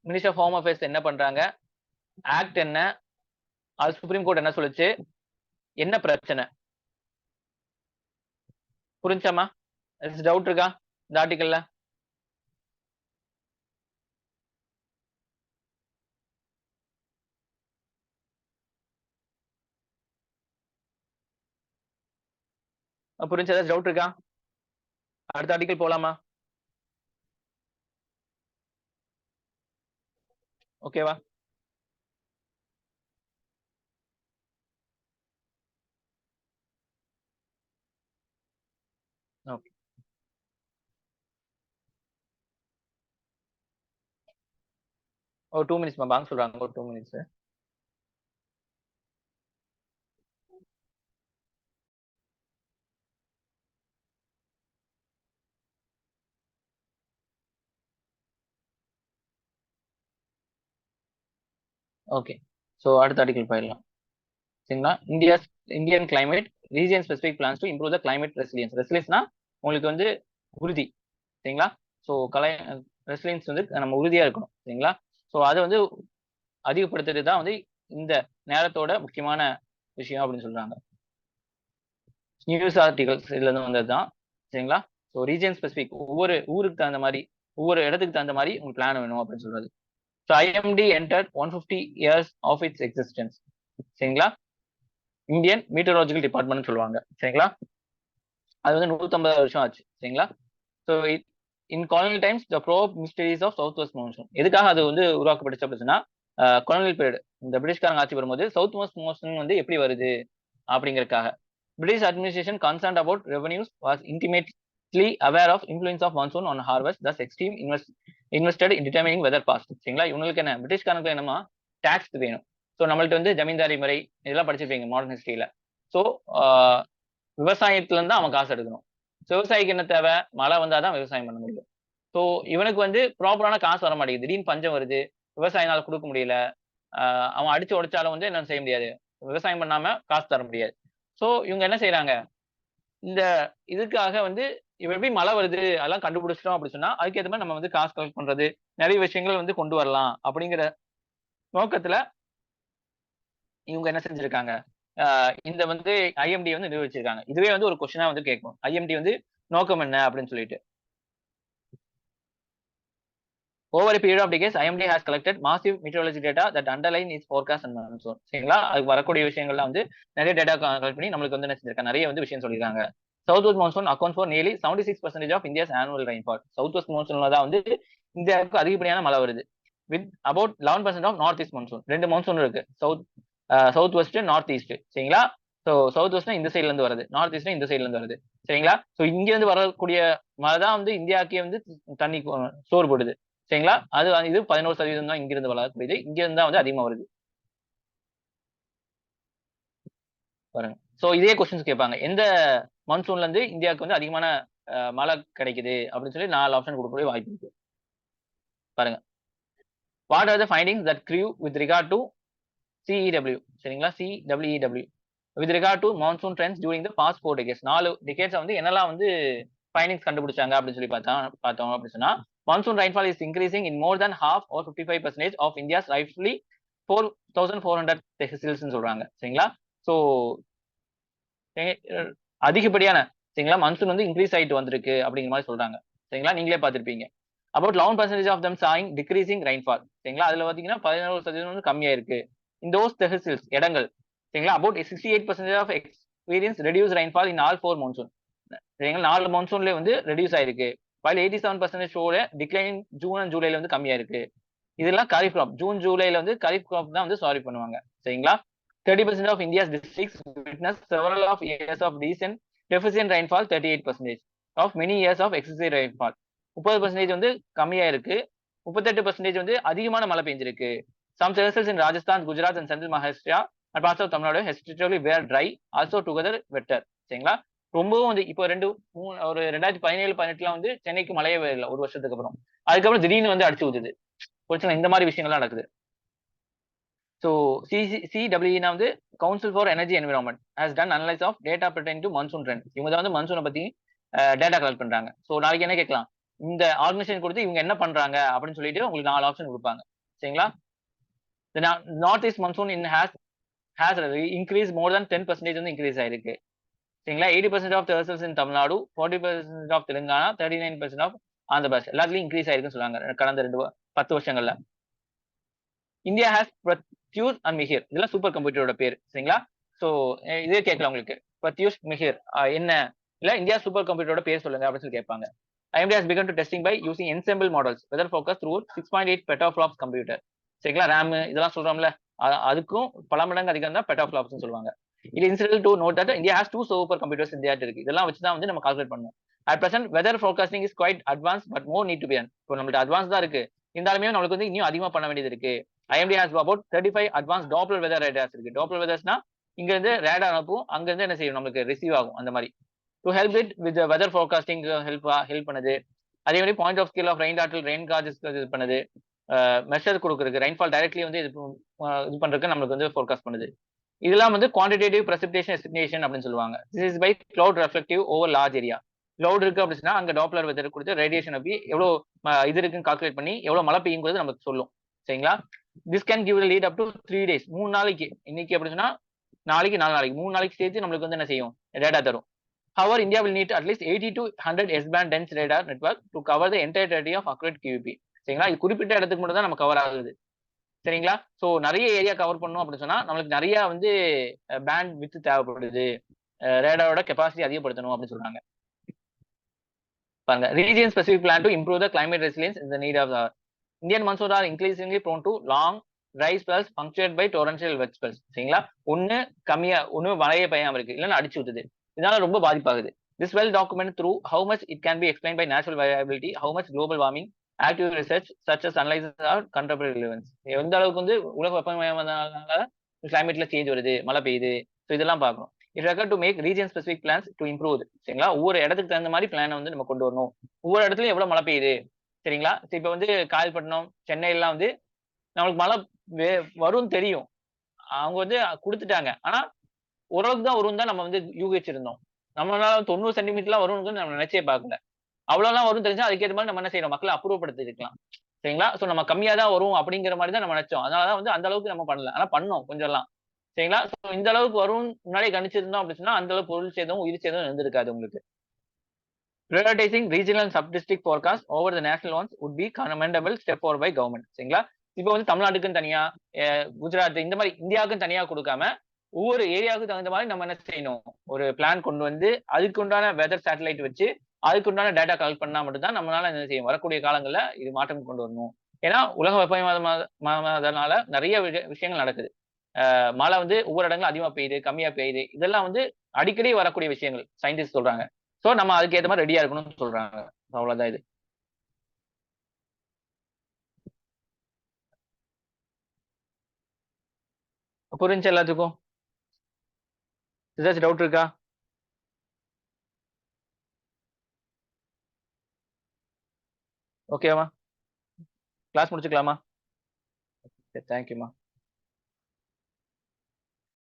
A: மினிஸ்டர் ஆஃப் ஹோம் அஃபேர்ஸ் என்ன பண்றாங்க, ஆக்ட் என்ன, அது சுப்ரீம் கோர்ட் என்ன சொல்லுச்சு, என்ன பிரச்சனை புரிஞ்சாமா? டவுட் இருக்கா இந்த ஆர்டிக்கல்ல? புரிஞ்சா? டவுட் இருக்கா? அடுத்த ஆர்டிக்கல் போலாமா? ஓகேவா? ஓகே. ஒரு 2 மினிட்ஸ் பாங்க சொல்றாங்க, ஒரு 2 மினிட்ஸ். ஓகே. ஸோ அடுத்த ஆர்டிக்கல் போயிடலாம். சரிங்களா? Indian climate region specific plans to improve the climate resilience. ரெசிலியன்ஸ்னா உங்களுக்கு வந்து உறுதி. சரிங்களா? ஸோ ரெசிலியன்ஸ் வந்து நம்ம உறுதியா இருக்கணும். சரிங்களா? ஸோ அதை வந்து அதிகப்படுத்துறது தான் வந்து இந்த நேரத்தோட முக்கியமான விஷயம் அப்படின்னு சொல்றாங்க. நியூஸ் ஆர்டிகல்ஸ் இதுல இருந்து வந்தது தான். சரிங்களா? ஸோ ரீஜியன் ஸ்பெசிபிக், ஒவ்வொரு ஊருக்கு தகுந்த மாதிரி, ஒவ்வொரு இடத்துக்கு தகுந்த மாதிரி உங்களுக்கு பிளான் வேணும் அப்படின்னு சொல்றது. So IMT enter 150 years of its existence. சரிங்களா? இந்தியன் மீட்டரோலஜிக்கல் டிபார்ட்மெண்ட் சொல்லுவாங்க. சரிங்களா? அது வந்து 150 வருஷம் ஆச்சு. சரிங்களா? So in colony times the probe mysteries of south west monsoon. எதுக்காக அது வந்து உருவாக்கப்பட்டுச்சு அப்படின்னா, கொலோனியல் பீரியட் இந்த பிரிட்டிஷ்காரங்க ஆட்சி வரும்போது சவுத் வெஸ்ட் மான்சூன் வந்து எப்படி வருது அப்படிங்கறதுக்காக British administration concerned about revenues was intimately aware of influence of monsoon on harvest, thus extreme invested in determining weather past. சரிங்களா? இவங்களுக்கு என்ன, பிரிட்டிஷ்காரங்களுக்கு என்னமா டாக்ஸ் வேணும். ஸோ நம்மள்ட்ட வந்து ஜமீன்தாரி முறை இதெல்லாம் படிச்சிருப்பீங்க மாடர்ன் ஹிஸ்டரியில. ஸோ விவசாயத்துல இருந்து அவன் காசு எடுக்கணும். விவசாயிக்கு என்ன தேவை, மழை வந்தாதான் விவசாயம் பண்ண முடியும். ஸோ இவனுக்கு வந்து ப்ராப்பரான காசு வர மாட்டேங்குது, திடீர்னு பஞ்சம் வருது, விவசாயினால கொடுக்க முடியல, அவன் அடிச்சு உடைச்சாலும் வந்து என்ன செய்ய முடியாது, விவசாயம் பண்ணாம காசு தர முடியாது. ஸோ இவங்க என்ன செய்யறாங்க, இந்த இதுக்காக வந்து எப்படி மழை வருது அதெல்லாம் கண்டுபிடிச்சிட்டோம் அப்படி சொன்னா அதுக்கேற்ற மாதிரி நம்ம வந்து காசு கலெக்ட் பண்றது, நிறைய விஷயங்கள் வந்து கொண்டு வரலாம் அப்படிங்கிற நோக்கத்துல இவங்க என்ன செஞ்சிருக்காங்க, இந்த வந்து ஐஎம்டி வந்து நிர்வகிச்சிருக்காங்க. இதுவே வந்து ஒரு கொஸ்டினா வந்து கேட்கும், ஐஎம்டி வந்து நோக்கம் என்ன அப்படின்னு சொல்லிட்டு. Over period of decades IMD has collected massive meteorology data that underline is forecast and monsoon. சரிங்களா, அதுக்கு வரக்கூடிய விஷயங்கள்லாம் வந்து நிறைய டேட்டா கலெக்ட் பண்ணி நம்மளுக்கு வந்து என்ன செஞ்சிருக்காங்க, நிறைய வந்து விஷயம் சொல்லியிருக்காங்க. South west monsoon account for nearly 76% of India's annual rainfall. South west மான்சூன்ல தான் வந்து இந்தியாவுக்கு அதிகப்படியான மழை வருது. With about 11% of north east monsoon. ரெண்டு மான்சூன் இருக்கு, சவுத் வெஸ்ட், நார்த் ஈஸ்ட். சரிங்களா, ஸோ சவுத் வெஸ்ட்னா இந்த சைட்ல இருந்து வருது, நார்த் ஈஸ்ட்னா இந்த சைட்ல இருந்து வருது. சரிங்களா, ஸோ இங்க இருந்து வரக்கூடிய மழை தான் வந்து இந்தியாவுக்கே வந்து தண்ணி சோறு போடுது. சரிங்களா, அது இது 11% தான் இங்கிருந்து வளரக்கூடியது, இங்க இருந்து தான் வந்து அதிகமா வருது பாருங்க. ஸோ இதே கொஸ்டின்ஸ் கேட்பாங்க, எந்த மான்சூன்ல இருந்து இந்தியாவுக்கு வந்து அதிகமான மழை கிடைக்குது அப்படின்னு சொல்லி 4 ஆப்ஷன் கொடுக்கக்கூடிய வாய்ப்பு இருக்கு பாருங்க. What are the findings that grew with regard to CEW. சரிங்களா, CWEW with regard to monsoon trends during the past 4 decades. 4 decades வந்து என்னெல்லாம் வந்து ஃபைண்டிங்ஸ் கண்டுபிடிச்சாங்க அப்படின்னு சொல்லி பார்த்தோம் அப்படின்னு சொன்னா, monsoon rainfall is increasing in more than half or 55% of India's roughly 4,400 tehsils ன்னு சொல்றாங்க. சரிங்களா, ஸோ அதிகப்படியான சரிங்களா மான்சூன் வந்து இன்க்ரீஸ் ஆயிட்டு வந்திருக்கு அப்படிங்கிற மாதிரி சொல்றாங்க. சரிங்களா, நீங்களே பார்த்திருப்பீங்க. About 11% of them saying decreasing rainfall. சரிங்களா, அதுல பாத்தீங்கன்னா 11% வந்து கம்மியா இருக்கு. இன் தோஸ் தெஹசில்ஸ் இடங்கள். சரிங்களா, about 68% of experience reduce rainfall in all 4 monsoon. சரிங்களா, 4 மான்சூன்ல வந்து ரெடியூஸ் ஆயிருக்கு. while 87% ஷோல டிக்ளைன் ஜூன் அண்ட் ஜூலைல வந்து கம்மியா இருக்கு. இதெல்லாம் கரீஃப் கிராப். ஜூன் ஜூலைல வந்து கரீஃப் கிராப் தான் வந்து சாரி பண்ணுவாங்க. சரிங்களா, 30% of India's districts witnessed several of years of decent deficient rainfall. 38% of many years of excessive rainfall. 30% வந்து கம்மியா இருக்கு, 38% வந்து அதிகமான மழை பெஞ்சிருக்கு. Some terraces in Rajasthan, Gujarat and Central Maharashtra and parts of Tamil Nadu historically were dry, also together wetter. சரிங்களா, ரொம்பவும் வந்து இப்போ ஒரு 2017-18 வந்து சென்னைக்கு மழையே இல்லை ஒரு வருஷத்துக்கு அப்புறம். அதுக்கப்புறம் திடீர்னு வந்து அடிச்சு ஊத்துது. கொஞ்சம் இந்த மாதிரி விஷயங்கள்லாம் நடக்குது. ஸோ CWE வந்து council for energy environment has done analyse of data pertain to monsoon trend. இவங்க தான் வந்து மான்சூனை பத்தி டேட்டா கலெக்ட் பண்றாங்க. ஸோ நாளைக்கு என்ன கேட்கலாம், இந்த ஆர்கனைசேஷன் கொடுத்து இவங்க என்ன பண்றாங்க அப்படின்னு சொல்லிட்டு உங்களுக்கு 4 ஆப்ஷன் கொடுப்பாங்க. சரிங்களா, north east monsoon has increase more than 10% வந்து இன்க்ரீஸ் ஆயிருக்கு. சரிங்களா, 80% of results in Tamil Nadu, 40% of Telangana, 39% of Andhra Pradesh எல்லாத்துலயும் இன்க்ரீஸ் ஆயிருக்குன்னு சொல்லுவாங்க கடந்த 10 வருஷங்கள்ல. India has Pratyush and Mihir, இதெல்லாம் சூப்பர் கம்ப்யூட்டரோட பேர். சரிங்களா, ஸோ இதே கேட்கலாம் உங்களுக்கு, பிரத்யூஷ் மிஹிர் என்ன இல்ல இந்தியா சூப்பர் கம்ப்யூட்டரோட பேர் சொல்லுங்க அப்படின்னு சொல்லி கேட்பாங்க. IMD has begun to testing by using ensemble models, weather focus through 6.8 petaflops computer. சரிங்களா, RAM இதெல்லாம் சொல்றோம்ல, அதுக்கும் பல மடங்கு அதிகம் தான் petaflops சொல்லுவாங்க. இது incident to note that India has 2 super computers இந்தியாட்டு இருக்கு. இதெல்லாம் வச்சு தான் வந்து நம்ம கால்குலேட் பண்ணணும். At present weather forecasting is quite advance but more need to be done. இப்போ நம்மளுக்கு அட்வான்ஸ் தான் இருக்கு, இருந்தாலுமே நம்மளுக்கு வந்து இன்னும் அதிகமா பண்ண வேண்டியது இருக்கு. IMD has about 35 advanced Doppler weather radars இருக்கு. Doppler weathersனா இங்க இருந்து ரேடார் அனுப்பும், அங்க இருந்து என்ன செய்யும் நமக்கு ரிசீவ் ஆகும். அந்த மாதிரி to help it with weather forecasting help பண்ணுது. அதே மாதிரி point of scale of rain total rain gauges இது பண்ணுது, மெஷர் கொடுக்குறதுக்கு ரெயின்ஃபால் டைரக்ட்லி வந்து இது பண்றதுக்கு நம்மளுக்கு வந்து ஃபோர்காஸ்ட் பண்ணுது. இதெல்லாம் வந்து குவான்டிடேட்டிவ் precipitation estimation அப்படின்னு சொல்லுவாங்க. This is by cloud reflective over large area. Cloud இருக்கு அப்படின்னா அங்க டாப்லர் வெதர் கொடுத்து ரேடியேஷன் அப்படி எவ்வளவு இது இருக்குன்னு கால்குலேட் பண்ணி எவ்வளவு மழை பெய்யுங்கிறது நமக்கு சொல்லும். சரிங்களா, this can give lead up to 3 days. 3 நாளைக்கு, இன்னைக்கு அப்படி சொன்னா நாளைக்கு 4 நாளைக்கு 3 நாளைக்கு சேர்த்து நம்மளுக்கு வந்து என்ன செய்யும், டேட்டா தரும். However, India will need at least 80 to 100 S-band dense radar network to cover the entire territory of accurate QUP. சரிங்களா, இது குறிப்பிட்ட இடத்துக்கு மட்டும் தான் நம்ம கவர் ஆகுது. சரிங்களா, சோ நிறைய ஏரியா கவர் பண்ணும் அப்படின்னு சொன்னா நம்மளுக்கு நிறைய வந்து பேண்ட் வித் தேவைப்படுது, ரேடாரோட கெபாசிட்டி அதிகப்படுத்தணும் அப்படின்னு சொல்றாங்க. பாருங்க, region specific plan to improve the climate resilience in the need of Indian monsoon are increasingly prone to long dry spells punctuated by torrential wet spells. சரிங்களா, ஒன்னு மழையே பெய்யாம இருக்கு, இல்லைன்னா அடிச்சு ஊத்துது, இதனால ரொம்ப பாதிப்பாகுது. This well documented through how much it can be explained by natural variability, how much global warming, active research such as analysis are contemporary relevance. எந்த அளவுக்கு வந்து உலக வெப்பமயமானதால கிளைமேட்ல சேஞ்ச் வருது, மழை பெய்யுது, ஸோ இதெல்லாம் பார்க்கணும். It recur to make region specific plans to improve. சரிங்களா, ஒவ்வொரு இடத்துக்கு தகுந்த மாதிரி பிளானை வந்து நம்ம கொண்டு வரணும். ஒவ்வொரு இடத்துலயும் எவ்வளவு மழை பெய்யுது. சரிங்களா, இப்போ வந்து காயல்பட்டினம் சென்னை எல்லாம் வந்து நம்மளுக்கு மழை வரும்னு தெரியும், அவங்க வந்து கொடுத்துட்டாங்க, ஆனா ஓரளவுக்கு தான் வரும் தான் நம்ம வந்து யூகிச்சிருந்தோம். நம்மளால 90 சென்டிமீட்டர்லாம் வரும்னு நம்ம நினைச்சே பார்க்கல. அவ்வளவுலாம் வரும் தெரிஞ்சா அதுக்கேற்ற மாதிரி நம்ம என்ன செய்யணும், மக்களை அப்ரூவ் இருக்கலாம். சரிங்களா, சோ நம்ம கம்மியா தான் வரும் அப்படிங்கிற மாதிரி தான் நம்ம நினைச்சோம். அதனாலதான் வந்து அந்த அளவுக்கு நம்ம பண்ணல, ஆனா பண்ணோம் கொஞ்சம் எல்லாம். சரிங்களா, இந்த அளவுக்கு வரும் முன்னாடியே கணிச்சிருந்தோம் அப்படின்னு சொன்னா அந்த அளவுக்கு பொருள் சேதம் உயிர் சேதம் இருந்திருக்காது உங்களுக்கு. prioritizing regional and sub-district forecast over the national ones would be commendable step forward by government. சரிங்களா? இப்போ வந்து தமிழ்நாட்டுக்குன்னு தனியா, குஜராத் இந்த மாதிரி இந்தியாவுக்கும் தனியா கொடுக்காம ஒவ்வொரு ஏரியாவுக்கு தகுந்த மாதிரி நம்ம என்ன செய்யணும், ஒரு பிளான் கொண்டு வந்து அதுக்கு உண்டான வெதர் சேட்டலைட் வச்சு அதுக்கு உண்டான டேட்டா கலெக்ட் பண்ணா மட்டும்தான் நம்மளால என்ன செய்யும், வரக்கூடிய காலங்கள்ல இது மாற்றம் கொண்டு வரணும். ஏன்னா உலக வெப்பமயமாதனால நிறைய விஷயங்கள் நடக்குது. மழை வந்து ஒவ்வொரு இடங்களும் அதிகமா பெய்யுது, கம்மியா பெய்யுது. இதெல்லாம் வந்து அடிக்கடி வரக்கூடிய விஷயங்கள் சயின்டிஸ்ட் சொல்றாங்க. சோ நம்ம அதுக்கு ஏத்த மாதிரி ரெடியா இருக்கணும்னு சொல்றாங்க. அவ்வளவுதான் இது. புரிஞ்சு எல்லாத்துக்கும்? ஏதாச்சும் டவுட் இருக்கா? ஓகேவா? கிளாஸ் முடிச்சுக்கலாமா? தேங்க்யூமா.